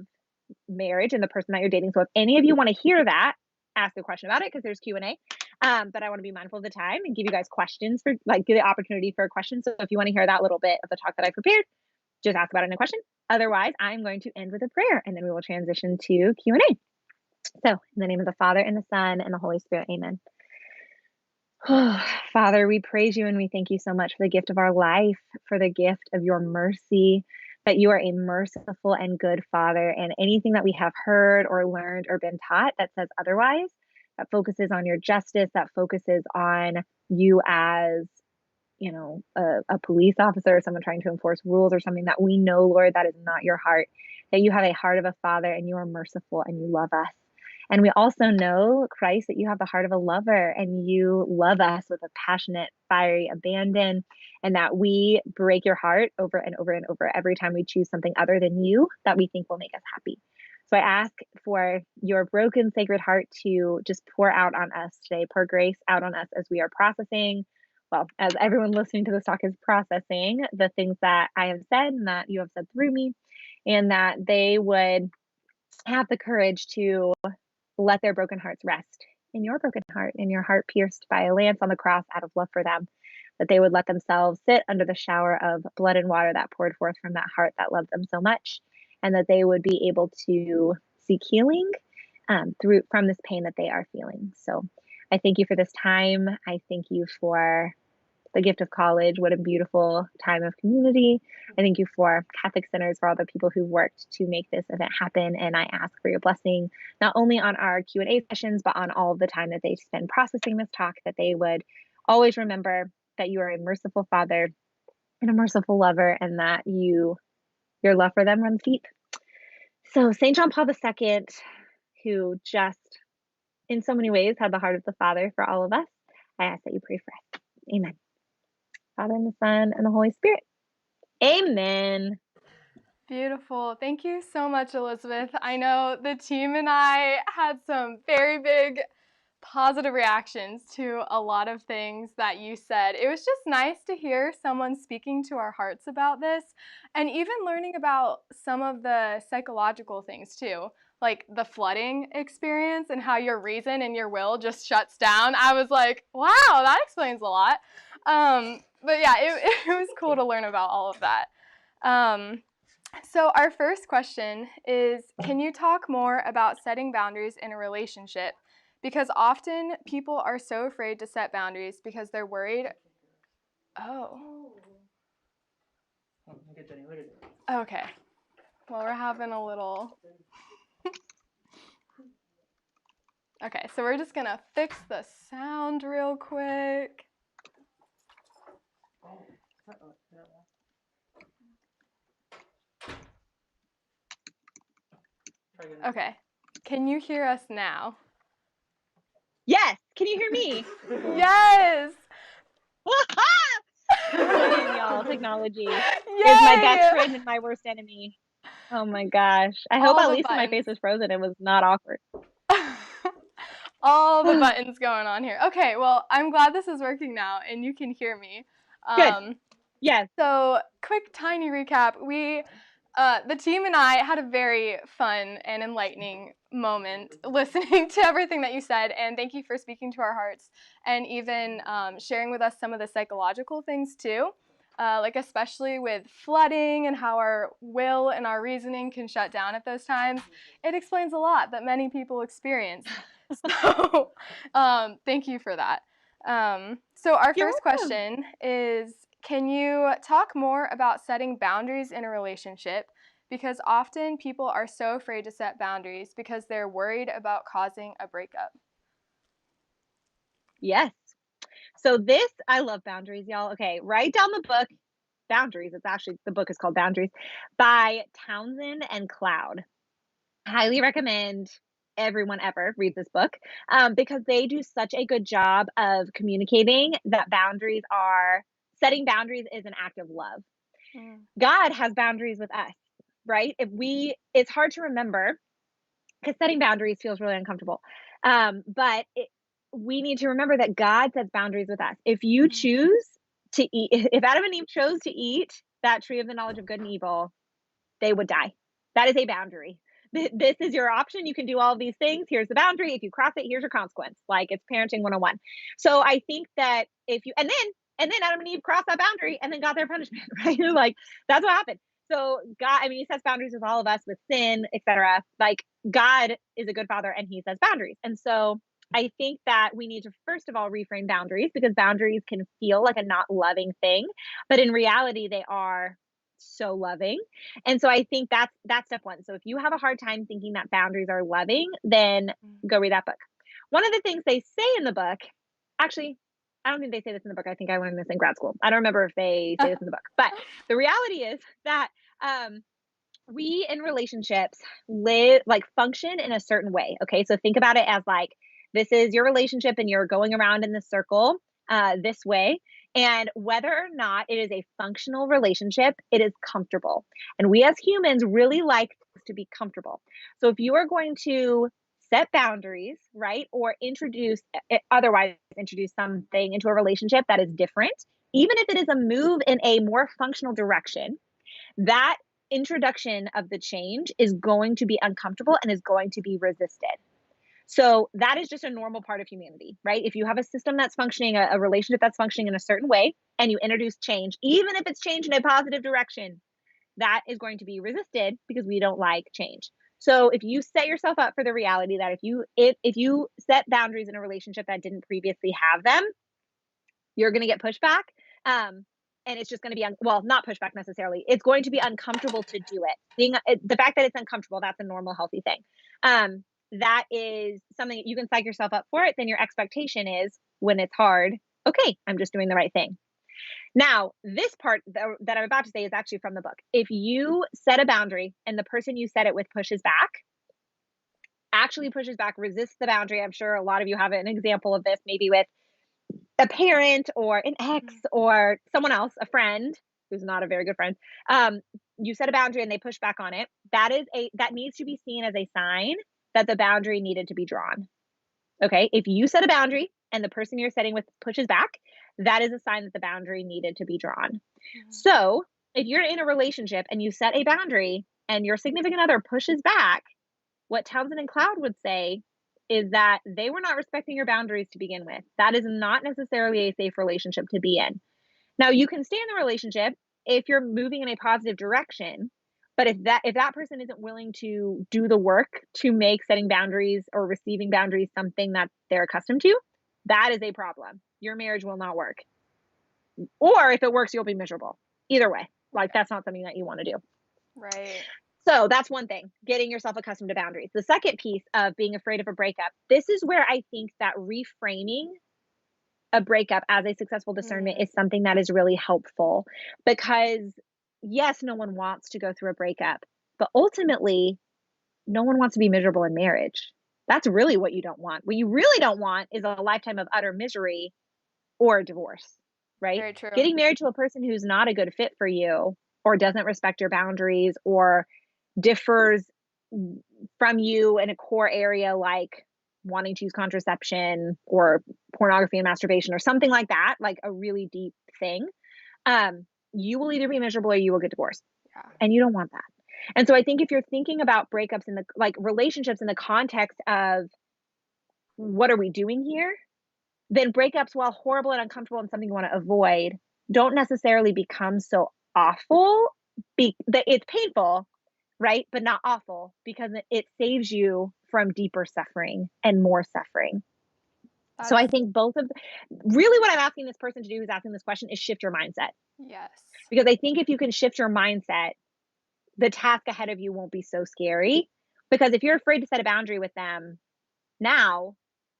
marriage and the person that you're dating. So if any of you want to hear that, ask a question about it because there's Q&A. But I want to be mindful of the time and give you guys questions for like give the opportunity for questions. So if you want to hear that little bit of the talk that I prepared, just ask about it in a question. Otherwise, I'm going to end with a prayer and then we will transition to Q&A. So in the name of the Father and the Son and the Holy Spirit, amen. Father, we praise you and we thank you so much for the gift of our life, for the gift of your mercy, that you are a merciful and good Father. And anything that we have heard or learned or been taught that says otherwise, that focuses on your justice, that focuses on you as, you know, a police officer or someone trying to enforce rules or something, that we know, Lord, that is not your heart, that you have a heart of a father and you are merciful and you love us. And we also know, Christ, that you have the heart of a lover and you love us with a passionate, fiery abandon, and that we break your heart over and over and over every time we choose something other than you that we think will make us happy. So I ask for your broken, sacred heart to just pour out on us today, pour grace out on us as we are processing, well, as everyone listening to this talk is processing the things that I have said and that you have said through me, and that they would have the courage to let their broken hearts rest in your broken heart, in your heart pierced by a lance on the cross out of love for them, that they would let themselves sit under the shower of blood and water that poured forth from that heart that loved them so much, and that they would be able to seek healing from this pain that they are feeling. So I thank you for this time. I thank you for the gift of college. What a beautiful time of community. I thank you for Catholic Centers, for all the people who worked to make this event happen. And I ask for your blessing, not only on our Q&A sessions, but on all of the time that they spend processing this talk, that they would always remember that you are a merciful Father and a merciful lover, and that your love for them runs deep. So St. John Paul II, who just in so many ways had the heart of the Father for all of us, I ask that you pray for us. Amen. Father and the Son and the Holy Spirit. Amen. Beautiful. Thank you so much, Elizabeth. I know the team and I had some very big positive reactions to a lot of things that you said. It was just nice to hear someone speaking to our hearts about this, and even learning about some of the psychological things too, like the flooding experience and how your reason and your will just shuts down. I was like, wow, that explains a lot. But yeah, it was cool to learn about all of that. So our first question is, can you talk more about setting boundaries in a relationship? Because often people are so afraid to set boundaries because they're worried. Oh. Okay. Well, we're having a little. Okay, so we're just going to fix the sound real quick. Okay. Can you hear us now? Yes. Can you hear me? Yes. Y'all, technology Yay! is my best friend and my worst enemy. Oh my gosh. I hope All at the least when my face buttons. was frozen, it was not awkward. All the buttons going on here. Okay, well, I'm glad this is working now and you can hear me. Good. Yes. So, quick tiny recap. The team and I had a very fun and enlightening moment listening to everything that you said, and thank you for speaking to our hearts and even sharing with us some of the psychological things too, like especially with flooding and how our will and our reasoning can shut down at those times. It explains a lot that many people experience. So, thank you for that. So our You're first welcome. question is, can you talk more about setting boundaries in a relationship? Because often people are so afraid to set boundaries because they're worried about causing a breakup. Yes. So I love boundaries, y'all. Okay, write down the book, Boundaries. The book is called Boundaries by Townsend and Cloud. Highly recommend everyone ever read this book because they do such a good job of communicating that setting boundaries is an act of love. God has boundaries with us, right? It's hard to remember because setting boundaries feels really uncomfortable. But we need to remember that God sets boundaries with us. If you choose to eat, if Adam and Eve chose to eat that tree of the knowledge of good and evil, they would die. That is a boundary. This is your option. You can do all of these things. Here's the boundary. If you cross it, here's your consequence. Like, it's parenting 101. So I think that if you, and then Adam and Eve crossed that boundary and then got their punishment, right? Like, that's what happened. So God, I mean, he sets boundaries with all of us with sin, etc. Like, God is a good father and he sets boundaries. And so I think that we need to, first of all, reframe boundaries, because boundaries can feel like a not loving thing, but in reality, they are so loving. And so I think that's step one. So if you have a hard time thinking that boundaries are loving, then go read that book. One of the things they say in the book, actually, I don't think they say this in the book. I think I learned this in grad school. I don't remember if they say this in the book, but the reality is that we in relationships function in a certain way. Okay. So think about it as like, this is your relationship and you're going around in the circle this way. And whether or not it is a functional relationship, it is comfortable. And we as humans really like to be comfortable. So if you are going to set boundaries, right, or otherwise introduce something into a relationship that is different, even if it is a move in a more functional direction, that introduction of the change is going to be uncomfortable and is going to be resisted. So that is just a normal part of humanity, right? If you have a system that's functioning, a relationship that's functioning in a certain way, and you introduce change, even if it's change in a positive direction, that is going to be resisted because we don't like change. So if you set yourself up for the reality that if you set boundaries in a relationship that didn't previously have them, you're going to get pushback. And it's just going to be, not pushback necessarily. It's going to be uncomfortable to do it. The fact that it's uncomfortable, that's a normal, healthy thing. That is something you can psych yourself up for it. Then your expectation is, when it's hard, okay, I'm just doing the right thing. Now, this part that I'm about to say is actually from the book. If you set a boundary and the person you set it with pushes back, resists the boundary. I'm sure a lot of you have an example of this, maybe with a parent or an ex or someone else, a friend who's not a very good friend. You set a boundary and they push back on it. That needs to be seen as a sign that the boundary needed to be drawn. Okay. If you set a boundary and the person you're setting with pushes back, that is a sign that the boundary needed to be drawn. Mm-hmm. So if you're in a relationship and you set a boundary and your significant other pushes back, what Townsend and Cloud would say is that they were not respecting your boundaries to begin with. That is not necessarily a safe relationship to be in. Now, you can stay in the relationship if you're moving in a positive direction, but if that person isn't willing to do the work to make setting boundaries or receiving boundaries something that they're accustomed to, that is a problem. Your marriage will not work. Or if it works, you'll be miserable. Either way, like, that's not something that you want to do. Right. So that's one thing, getting yourself accustomed to boundaries. The second piece of being afraid of a breakup, this is where I think that reframing a breakup as a successful discernment is something that is really helpful, because yes, no one wants to go through a breakup, but ultimately no one wants to be miserable in marriage. That's really what you don't want. What you really don't want is a lifetime of utter misery or a divorce, right? Very true. Getting married to a person who's not a good fit for you or doesn't respect your boundaries or differs from you in a core area like wanting to use contraception or pornography and masturbation or something like that, like a really deep thing, you will either be miserable or you will get divorced. Yeah. And you don't want that. And so I think if you're thinking about breakups in the relationships in the context of what are we doing here, then breakups, while horrible and uncomfortable and something you want to avoid, don't necessarily become so awful. It's painful, right? But not awful, because it saves you from deeper suffering and more suffering. So I think really what I'm asking this person to do who's asking this question is shift your mindset. Yes. Because I think if you can shift your mindset, the task ahead of you won't be so scary. Because if you're afraid to set a boundary with them now,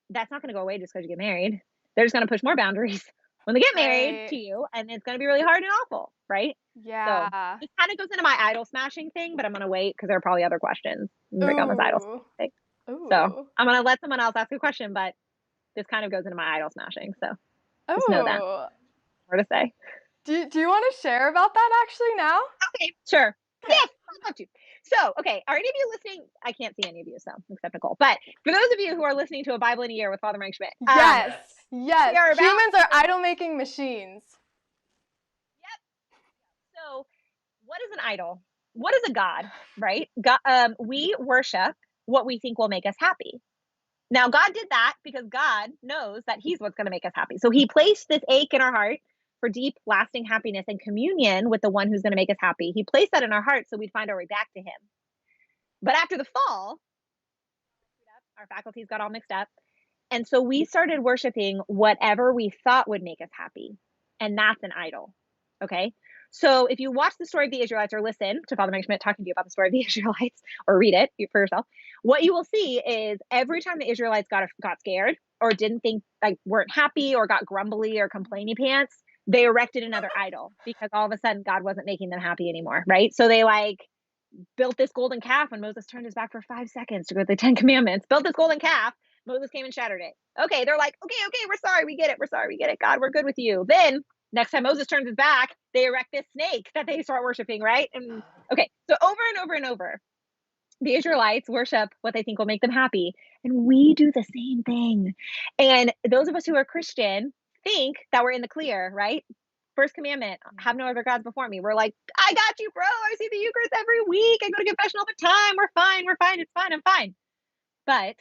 that's not going to go away just because you get married. They're just going to push more boundaries when they get married to you, and it's going to be really hard and awful, right? Yeah. So this kind of goes into my idol smashing thing, but I'm going to wait because there are probably other questions on this idol thing. So I'm going to let someone else ask a question, but this kind of goes into my idol smashing. So just know that. More to say. Do you want to share about that actually now? Okay, sure. Okay. Yes, I'd love to. So, okay, are any of you listening? I can't see any of you, so except Nicole. But for those of you who are listening to A Bible in a Year with Father Mike Schmidt. Yes. Humans are idol-making machines. what is an idol? What is a god, right? God, we worship what we think will make us happy. Now, God did that because God knows that He's what's going to make us happy. So He placed this ache in our heart for deep, lasting happiness and communion with the one who's going to make us happy. He placed that in our heart so we'd find our way back to Him. But after the fall, our faculties got all mixed up. And so we started worshiping whatever we thought would make us happy. And that's an idol. Okay. So if you watch the story of the Israelites or listen to Father Mike Schmidt talking to you about the story of the Israelites or read it for yourself, what you will see is every time the Israelites got scared or didn't think, like, weren't happy or got grumbly or complainy pants, they erected another idol because all of a sudden God wasn't making them happy anymore. Right. So they built this golden calf when Moses turned his back for 5 seconds to go to the 10 Commandments, built this golden calf. Moses came and shattered it. Okay, they're like, okay, we're sorry, we get it, God, we're good with you. Then next time Moses turns his back, they erect this snake that they start worshiping, right? And okay, so over and over and over, the Israelites worship what they think will make them happy, and we do the same thing. And those of us who are Christian think that we're in the clear, right? First commandment, have no other gods before me. We're like, I got you, bro. I see the Eucharist every week. I go to confession all the time. We're fine. It's fine. I'm fine. But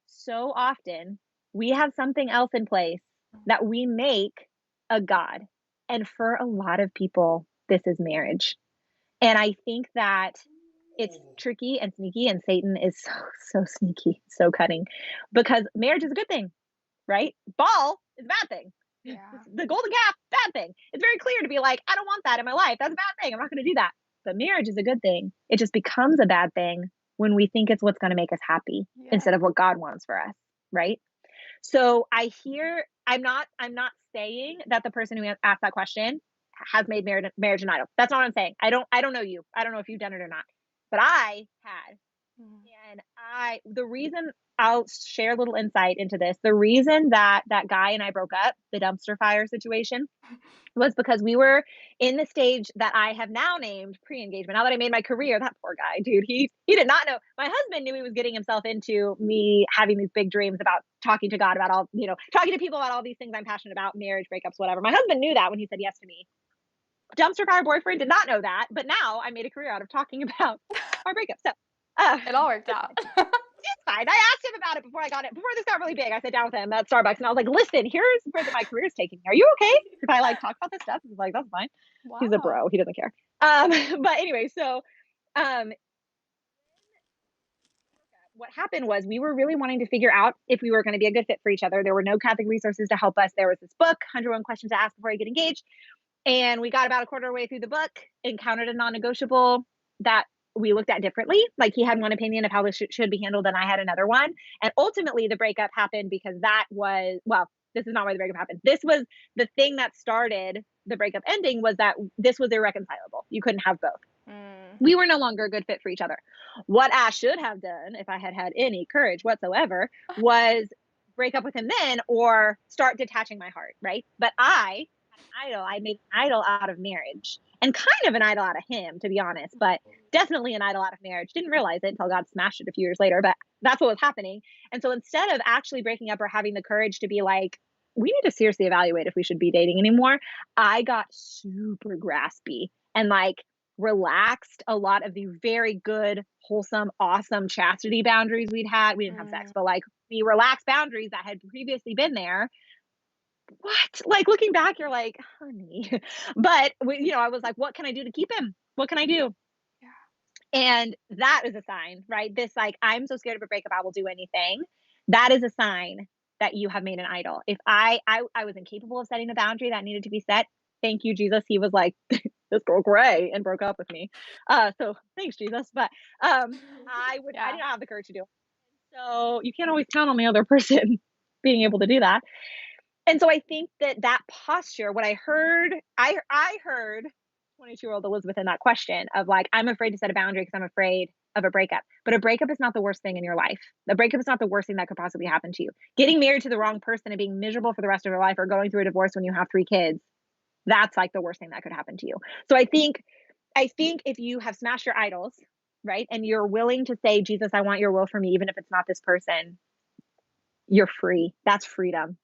so often we have something else in place that we make a god. And for a lot of people, this is marriage. And I think that it's tricky and sneaky, and Satan is so sneaky, so cunning, because marriage is a good thing, right? Ball is a bad thing. Yeah. The golden calf, bad thing. It's very clear to be like, I don't want that in my life. That's a bad thing. I'm not going to do that. But marriage is a good thing. It just becomes a bad thing when we think it's what's going to make us happy instead of what God wants for us, right? So I'm not saying that the person who asked that question has made marriage an idol. That's not what I'm saying. I don't know you. I don't know if you've done it or not. But I had. And the reason, I'll share a little insight into this. The reason that guy and I broke up, the dumpster fire situation, was because we were in the stage that I have now named pre-engagement. Now that I made my career, that poor guy, dude, he did not know. My husband knew he was getting himself into me having these big dreams about talking to God about all, talking to people about all these things I'm passionate about, marriage, breakups, whatever. My husband knew that when he said yes to me. Dumpster fire boyfriend did not know that, but now I made a career out of talking about our breakup. So it all worked out. It's fine. I asked him about it before this got really big. I sat down with him at Starbucks and I was like, listen, here's where my career is taking me. Are you okay if I talk about this stuff? He's like, that's fine. Wow. He's a bro. He doesn't care. But anyway, so what happened was we were really wanting to figure out if we were going to be a good fit for each other. There were no Catholic resources to help us. There was this book, 101 Questions to Ask Before You Get Engaged. And we got about a quarter way through the book, encountered a non-negotiable that we looked at differently. Like, he had one opinion of how this should be handled, and I had another one. And ultimately the breakup happened because this is not why the breakup happened. This was the thing that started the breakup ending, was that this was irreconcilable. You couldn't have both. We were no longer a good fit for each other. What I should have done, if I had had any courage whatsoever, was break up with him then, or start detaching my heart, right? But I made an idol out of marriage, and kind of an idol out of him, to be honest, but definitely an idol out of marriage. Didn't realize it until God smashed it a few years later, but that's what was happening. And so instead of actually breaking up or having the courage to be like, we need to seriously evaluate if we should be dating anymore, I got super graspy and relaxed a lot of the very good, wholesome, awesome chastity boundaries we'd had. We didn't have sex, but the relaxed boundaries that had previously been there. What? Looking back, you're like, honey. But I was like, what can I do to keep him? What can I do? Yeah. And that is a sign, right? This I'm so scared of a breakup, I will do anything. That is a sign that you have made an idol. If I was incapable of setting a boundary that needed to be set, thank you, Jesus. He was like, this girl gray, and broke up with me. So thanks, Jesus. But I didn't have the courage to do it. So you can't always count on the other person being able to do that. And so I think that posture, what I heard 22-year-old Elizabeth in that question of I'm afraid to set a boundary because I'm afraid of a breakup. But a breakup is not the worst thing in your life. A breakup is not the worst thing that could possibly happen to you. Getting married to the wrong person and being miserable for the rest of your life, or going through a divorce when you have 3 kids, that's the worst thing that could happen to you. So I think if you have smashed your idols, right, and you're willing to say, Jesus, I want your will for me, even if it's not this person, you're free. That's freedom.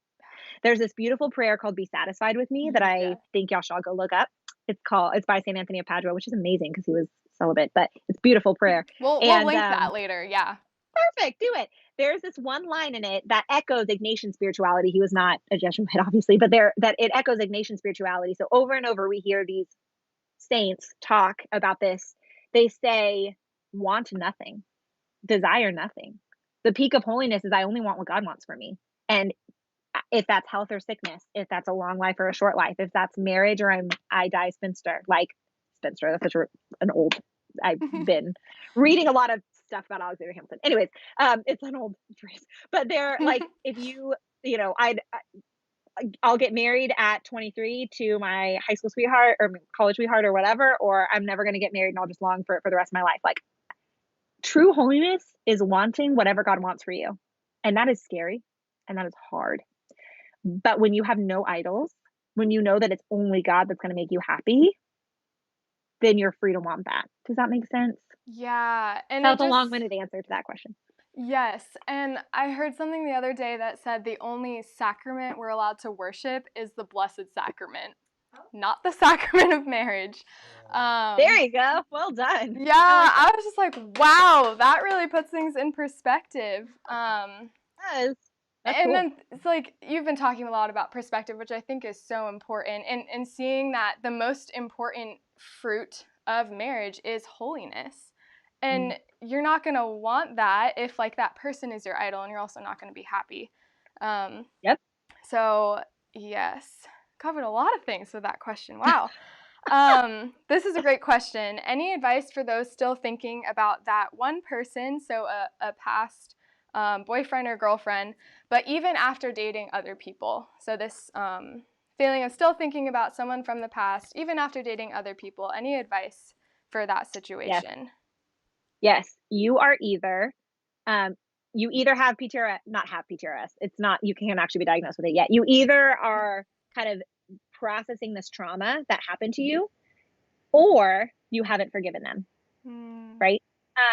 There's this beautiful prayer called Be Satisfied with Me that I think y'all should all go look up. It's by St. Anthony of Padua, which is amazing because he was celibate, but it's a beautiful prayer. We'll And link that later. Yeah. perfect, do it. There's this one line in it that echoes Ignatian spirituality. He was not a Jesuit, obviously, but that it echoes Ignatian spirituality. So over and over, we hear these saints talk about this. They say, want nothing, desire nothing. The peak of holiness is I only want what God wants for me. And if that's health or sickness, if that's a long life or a short life, if that's marriage or I die spinster, like spinster, that's such an old, I've been reading a lot of stuff about Alexander Hamilton. Anyways, it's an old phrase, but they're like, if I'll get married at 23 to my high school sweetheart or college sweetheart or whatever, or I'm never going to get married and I'll just long for it for the rest of my life. Like, true holiness is wanting whatever God wants for you. And that is scary and that is hard. But when you have no idols, when you know that it's only God that's going to make you happy, then you're free to want that. Does that make sense? Yeah. And That was a long-winded answer to that question. Yes. And I heard something the other day that said the only sacrament we're allowed to worship is the Blessed Sacrament, not the sacrament of marriage. There you go. Well done. Yeah, I was just like, wow, that really puts things in perspective. Yes. That's And cool. then it's like you've been talking a lot about perspective, which I think is so important, and seeing that the most important fruit of marriage is holiness. And you're not going to want that if like that person is your idol, and you're also not going to be happy. Yep. So yes, covered a lot of things with that question. Wow. This is a great question. Any advice for those still thinking about that one person, so a past boyfriend or girlfriend, but even after dating other people? So this feeling of still thinking about someone from the past, even after dating other people. Any advice for that situation? Yes. You are either, you either have PTRS, not have PTRS. It's not, you can't actually be diagnosed with it yet. You either are kind of processing this trauma that happened to you, or you haven't forgiven them, right?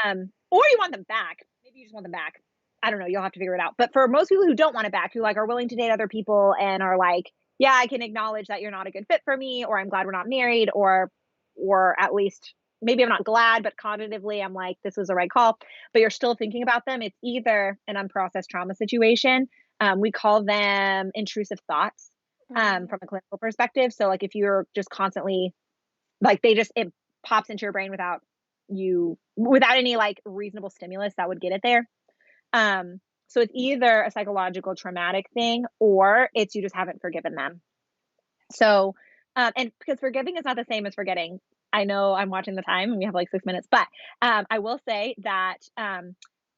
Or you want them back. Maybe you just want them back. I don't know. You'll have to figure it out. But for most people who don't want it back, who like are willing to date other people and are like, yeah, I can acknowledge that you're not a good fit for me, or I'm glad we're not married, or at least maybe I'm not glad, but cognitively I'm like, this was the right call. But you're still thinking about them. It's either an unprocessed trauma situation. We call them intrusive thoughts from a clinical perspective. So like if you're just constantly like it pops into your brain without any like reasonable stimulus that would get it there. So it's either a psychological traumatic thing or it's you just haven't forgiven them. So, and because forgiving is not the same as forgetting. I know I'm watching the time and we have like 6 minutes, but I will say that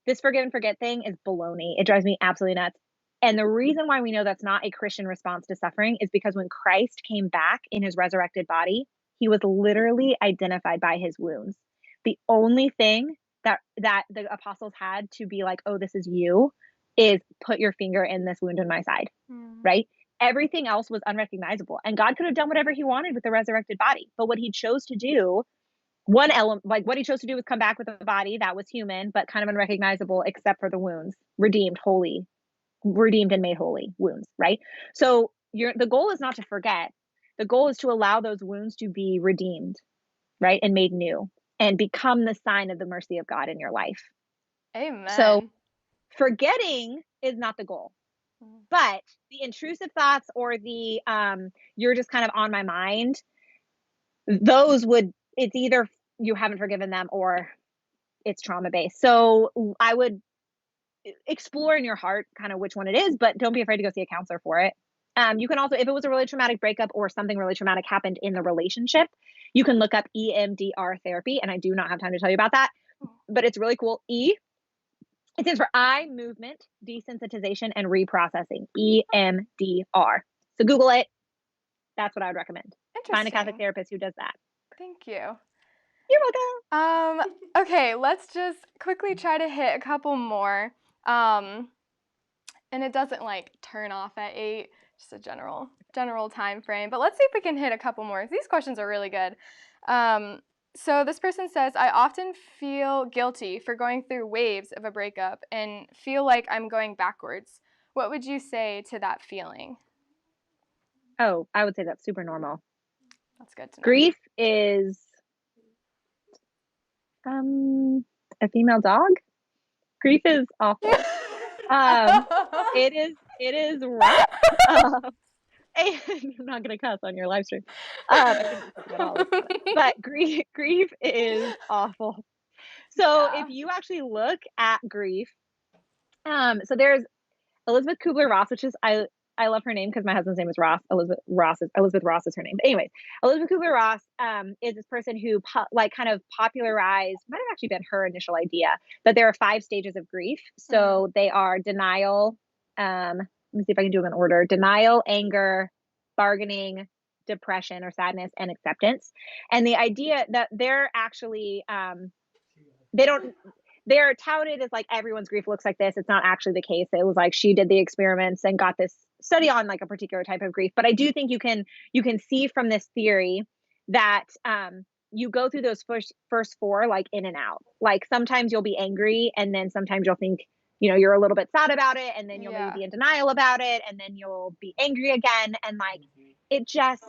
this forgive and forget thing is baloney. It drives me absolutely nuts. And the reason why we know that's not a Christian response to suffering is because when Christ came back in his resurrected body, he was literally identified by his wounds. The only thing that the apostles had to be like, oh, this is you, is put your finger in this wound in my side, right? Everything else was unrecognizable. And God could have done whatever he wanted with the resurrected body. But what he chose to do, one element, like what he chose to do was come back with a body that was human, but kind of unrecognizable except for the wounds, redeemed and made holy wounds, right? So the goal is not to forget. The goal is to allow those wounds to be redeemed, right? And made new and become the sign of the mercy of God in your life. Amen. So forgetting is not the goal. But the intrusive thoughts or the you're just kind of on my mind, it's either you haven't forgiven them or it's trauma based. So I would explore in your heart kind of which one it is, but don't be afraid to go see a counselor for it. You can also, if it was a really traumatic breakup or something really traumatic happened in the relationship, you can look up EMDR therapy. And I do not have time to tell you about that, but it's really cool. It stands for eye movement desensitization and reprocessing, EMDR. So Google it. That's what I would recommend. Find a Catholic therapist who does that. Thank you. You're welcome. Okay, let's just quickly try to hit a couple more. And it doesn't like turn off at 8, just a general time frame. But let's see if we can hit a couple more. These questions are really good. So this person says, I often feel guilty for going through waves of a breakup and feel like I'm going backwards. What would you say to that feeling? Oh, I would say that's super normal. That's good to know. Grief is a female dog. Grief is awful. It is rough. And I'm not gonna cuss on your live stream. I shouldn't be cussing at all. But grief is awful. So Yeah. if you actually look at grief, so there's Elizabeth Kubler-Ross, which is I love her name because my husband's name is Ross. Elizabeth Ross is her name. But anyways, Elizabeth Kubler-Ross is this person who kind of popularized, might have actually been her initial idea, that there are 5 stages of grief. So they are denial. Let me see if I can do them in order: denial, anger, bargaining, depression or sadness, and acceptance. And the idea that they're actually they don't they're touted as like everyone's grief looks like this. It's not actually the case. It was like she did the experiments and got this study on like a particular type of grief. But I do think you can see from this theory that you go through those first 4 like in and out. Like sometimes you'll be angry, and then sometimes you'll think, you're a little bit sad about it, and then you'll maybe be in denial about it, and then you'll be angry again, and like it's just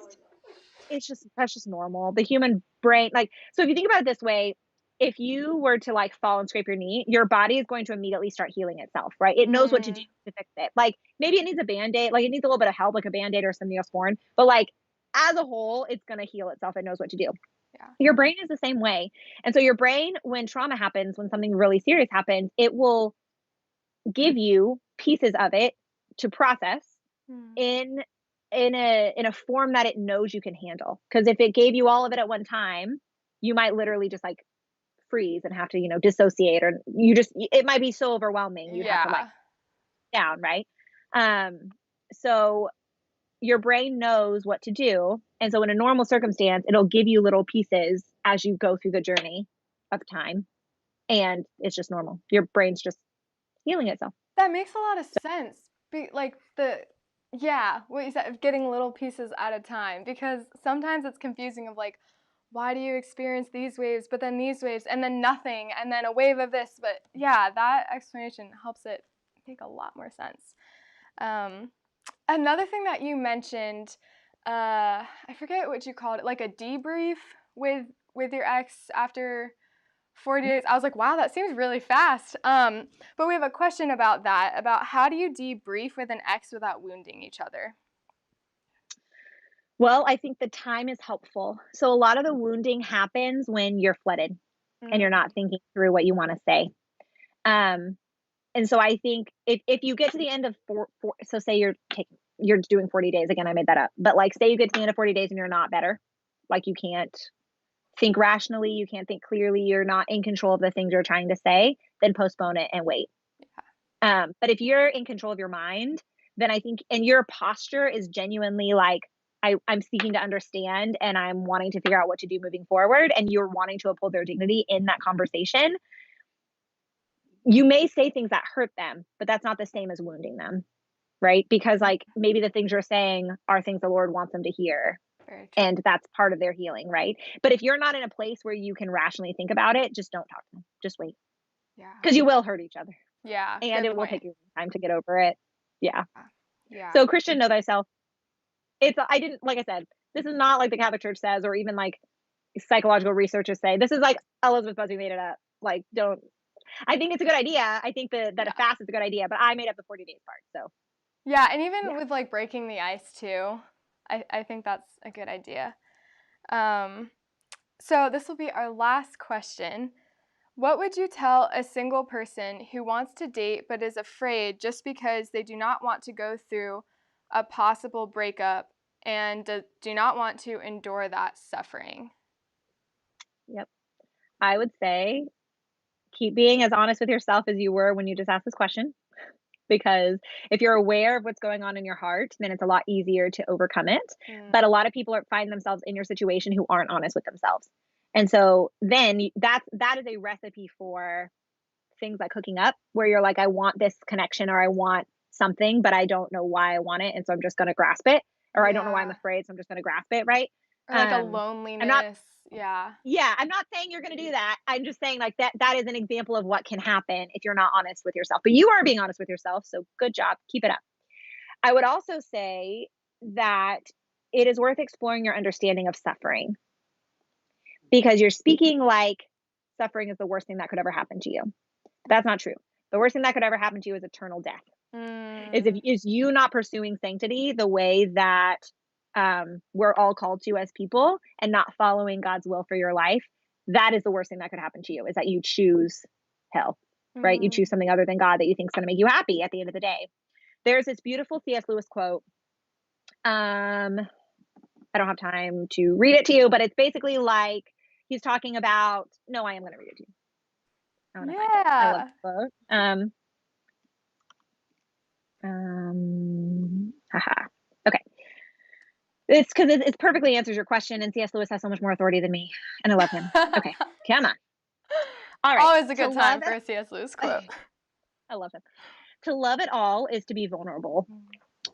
that's just normal. The human brain, like, so if you think about it this way, if you were to like fall and scrape your knee, your body is going to immediately start healing itself, right? It knows what to do to fix it. Like maybe it needs a band-aid, like it needs a little bit of help, like a band-aid or some Neosporin, but like as a whole, it's going to heal itself. It knows what to do. Yeah. Your brain is the same way. And so your brain, when trauma happens, when something really serious happens, it will give you pieces of it to process in a form that it knows you can handle. Because if it gave you all of it at one time, you might literally just like freeze and have to, dissociate, or it might be so overwhelming you'd have to like down, right? So your brain knows what to do. And so in a normal circumstance, it'll give you little pieces as you go through the journey of time. And it's just normal. Your brain's just healing itself. That makes a lot of sense. Like what you said, of getting little pieces at a time, because sometimes it's confusing of like, why do you experience these waves, but then these waves, and then nothing, and then a wave of this? But yeah, that explanation helps it make a lot more sense. Another thing that you mentioned, I forget what you called it, like a debrief with your ex after 40 days. I was like, wow, that seems really fast. But we have a question about that, about how do you debrief with an ex without wounding each other? Well, I think the time is helpful. So a lot of the wounding happens when you're flooded and you're not thinking through what you want to say. And so I think if you get to the end of so say you're doing 40 days, again, I made that up, but like say you get to the end of 40 days and you're not better, like you can't think rationally, you can't think clearly, you're not in control of the things you're trying to say, then postpone it and wait. But if you're in control of your mind, then I think, and your posture is genuinely like, I'm seeking to understand and I'm wanting to figure out what to do moving forward, and you're wanting to uphold their dignity in that conversation, you may say things that hurt them, but that's not the same as wounding them, right? Because like maybe the things you're saying are things the Lord wants them to hear, and that's part of their healing, right? But if you're not in a place where you can rationally think about it, just don't talk to them. Just wait. Yeah. Because you will hurt each other. Yeah. And it will take you time to get over it. Yeah. Yeah. So Christian, know thyself. I didn't, like I said, this is not like the Catholic Church says, or even like psychological researchers say. This is like Elizabeth Busby made it up. Like, I think it's a good idea. I think that a fast is a good idea, but I made up the 40 days part. So. Yeah. And even with like breaking the ice too, I think that's a good idea. So this will be our last question. What would you tell a single person who wants to date but is afraid just because they do not want to go through a possible breakup and do not want to endure that suffering? Yep. I would say keep being as honest with yourself as you were when you just asked this question. Because if you're aware of what's going on in your heart, then it's a lot easier to overcome it. But a lot of people find themselves in your situation who aren't honest with themselves. And so then that is a recipe for things like hooking up, where you're like, I want this connection, or I want something, but I don't know why I want it. And so I'm just going to grasp it, or I don't know why I'm afraid, so I'm just going to grasp it. Right. Or like a loneliness. Yeah. I'm not saying you're going to do that. I'm just saying like that is an example of what can happen if you're not honest with yourself, but you are being honest with yourself. So good job. Keep it up. I would also say that it is worth exploring your understanding of suffering, because you're speaking like suffering is the worst thing that could ever happen to you. That's not true. The worst thing that could ever happen to you is eternal death. Is you not pursuing sanctity the way that we're all called to as people, and not following God's will for your life. That is the worst thing that could happen to you, is that you choose hell, right? You choose something other than God that you think is going to make you happy at the end of the day. There's this beautiful C.S. Lewis quote. I don't have time to read it to you, but it's basically like he's talking about, no, I am going to read it to you. I want to find it. I love the quote. Haha. Okay. It's because it perfectly answers your question, and C.S. Lewis has so much more authority than me, and I love him. Okay, come on. All right. Always a good time for a C.S. Lewis quote. I love him. To love at all is to be vulnerable.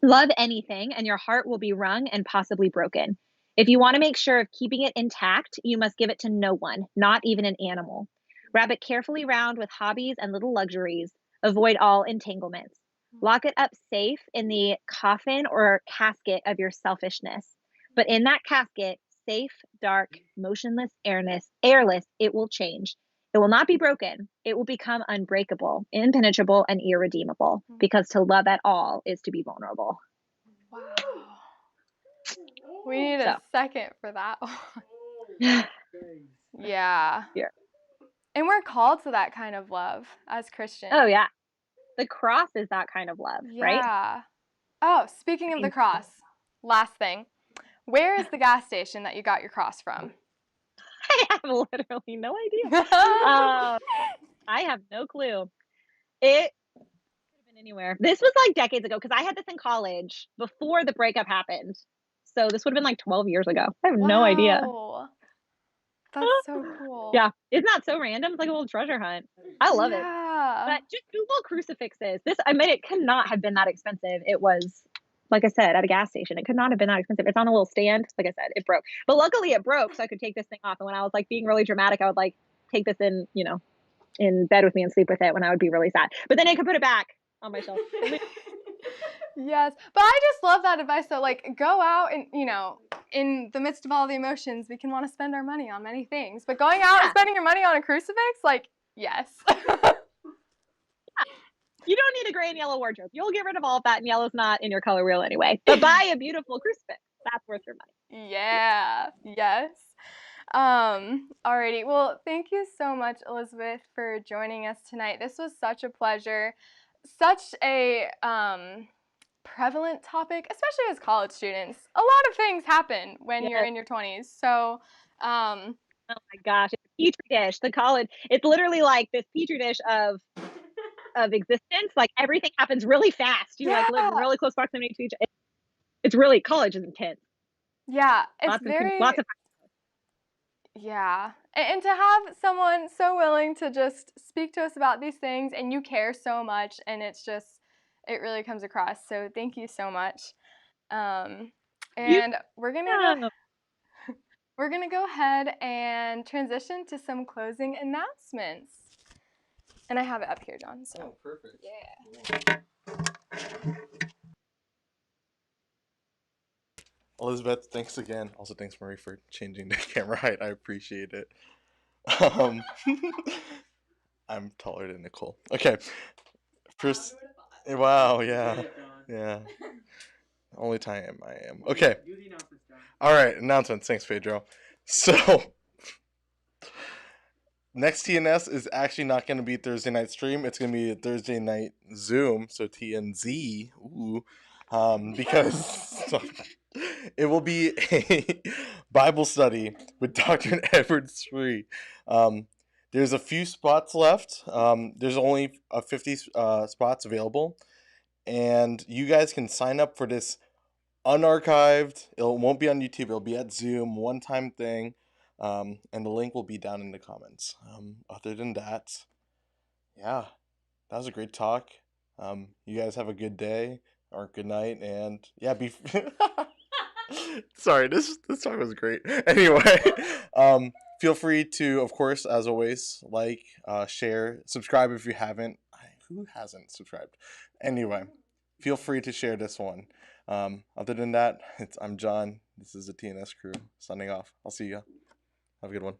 Love anything, and your heart will be wrung and possibly broken. If you want to make sure of keeping it intact, you must give it to no one, not even an animal. Wrap it carefully round with hobbies and little luxuries. Avoid all entanglements. Lock it up safe in the coffin or casket of your selfishness. But in that casket, safe, dark, motionless, airless, it will change. It will not be broken. It will become unbreakable, impenetrable, and irredeemable, because to love at all is to be vulnerable. Wow. We need a second for that one. Yeah. And we're called to that kind of love as Christians. Oh, yeah. The cross is that kind of love, right? Yeah. Oh, speaking of the cross, last thing. Where is the gas station that you got your cross from? I have literally no idea. I have no clue. It could have been anywhere. This was like decades ago, because I had this in college before the breakup happened. So this would have been like 12 years ago. I have no idea. That's so cool. Yeah. Isn't that so random? It's like a little treasure hunt. I love it. But just Google crucifixes. It could not have been that expensive. It was, like I said, at a gas station. It could not have been that expensive. It's on a little stand. Like I said, it broke. But luckily it broke, so I could take this thing off. And when I was like being really dramatic, I would like take this in bed with me and sleep with it when I would be really sad. But then I could put it back on my shelf. Yes. But I just love that advice. So like, go out and, in the midst of all the emotions, we can want to spend our money on many things. But going out and spending your money on a crucifix, like, yes. You don't need a gray and yellow wardrobe. You'll get rid of all of that, and yellow's not in your color wheel anyway. But buy a beautiful crucifix. That's worth your money. Yeah. Yes. Alrighty. Well, thank you so much, Elizabeth, for joining us tonight. This was such a pleasure. Such a prevalent topic, especially as college students. A lot of things happen when you're in your 20s. So, oh my gosh, it's a petri dish. The college, it's literally like this petri dish of existence. Like everything happens really fast. You like live in really close proximity to each other. It's really, college is intense. Yeah, it's lots of yeah. And to have someone so willing to just speak to us about these things, and you care so much, and it really comes across. So thank you so much. And we're gonna go ahead and transition to some closing announcements. And I have it up here, John. So. Oh, perfect. Yeah. Elizabeth, thanks again. Also, thanks, Marie, for changing the camera height. I appreciate it. I'm taller than Nicole. Okay. First, wow, yeah. Only time I am. Okay. All right, announcements. Thanks, Pedro. So, next TNS is actually not going to be Thursday night stream. It's going to be a Thursday night Zoom, so TNZ. Ooh. Because it will be a Bible study with Dr. Edward Spree. There's a few spots left. There's only 50 spots available. And you guys can sign up for this unarchived. It won't be on YouTube. It'll be at Zoom, one-time thing. And the link will be down in the comments. Other than that, yeah, that was a great talk. You guys have a good day or good night, and yeah, sorry, this talk was great. Anyway, feel free to, of course, as always, share, subscribe if you haven't. Who hasn't subscribed? Anyway, feel free to share this one. Other than that, I'm John. This is the TNS crew signing off. I'll see you. Have a good one.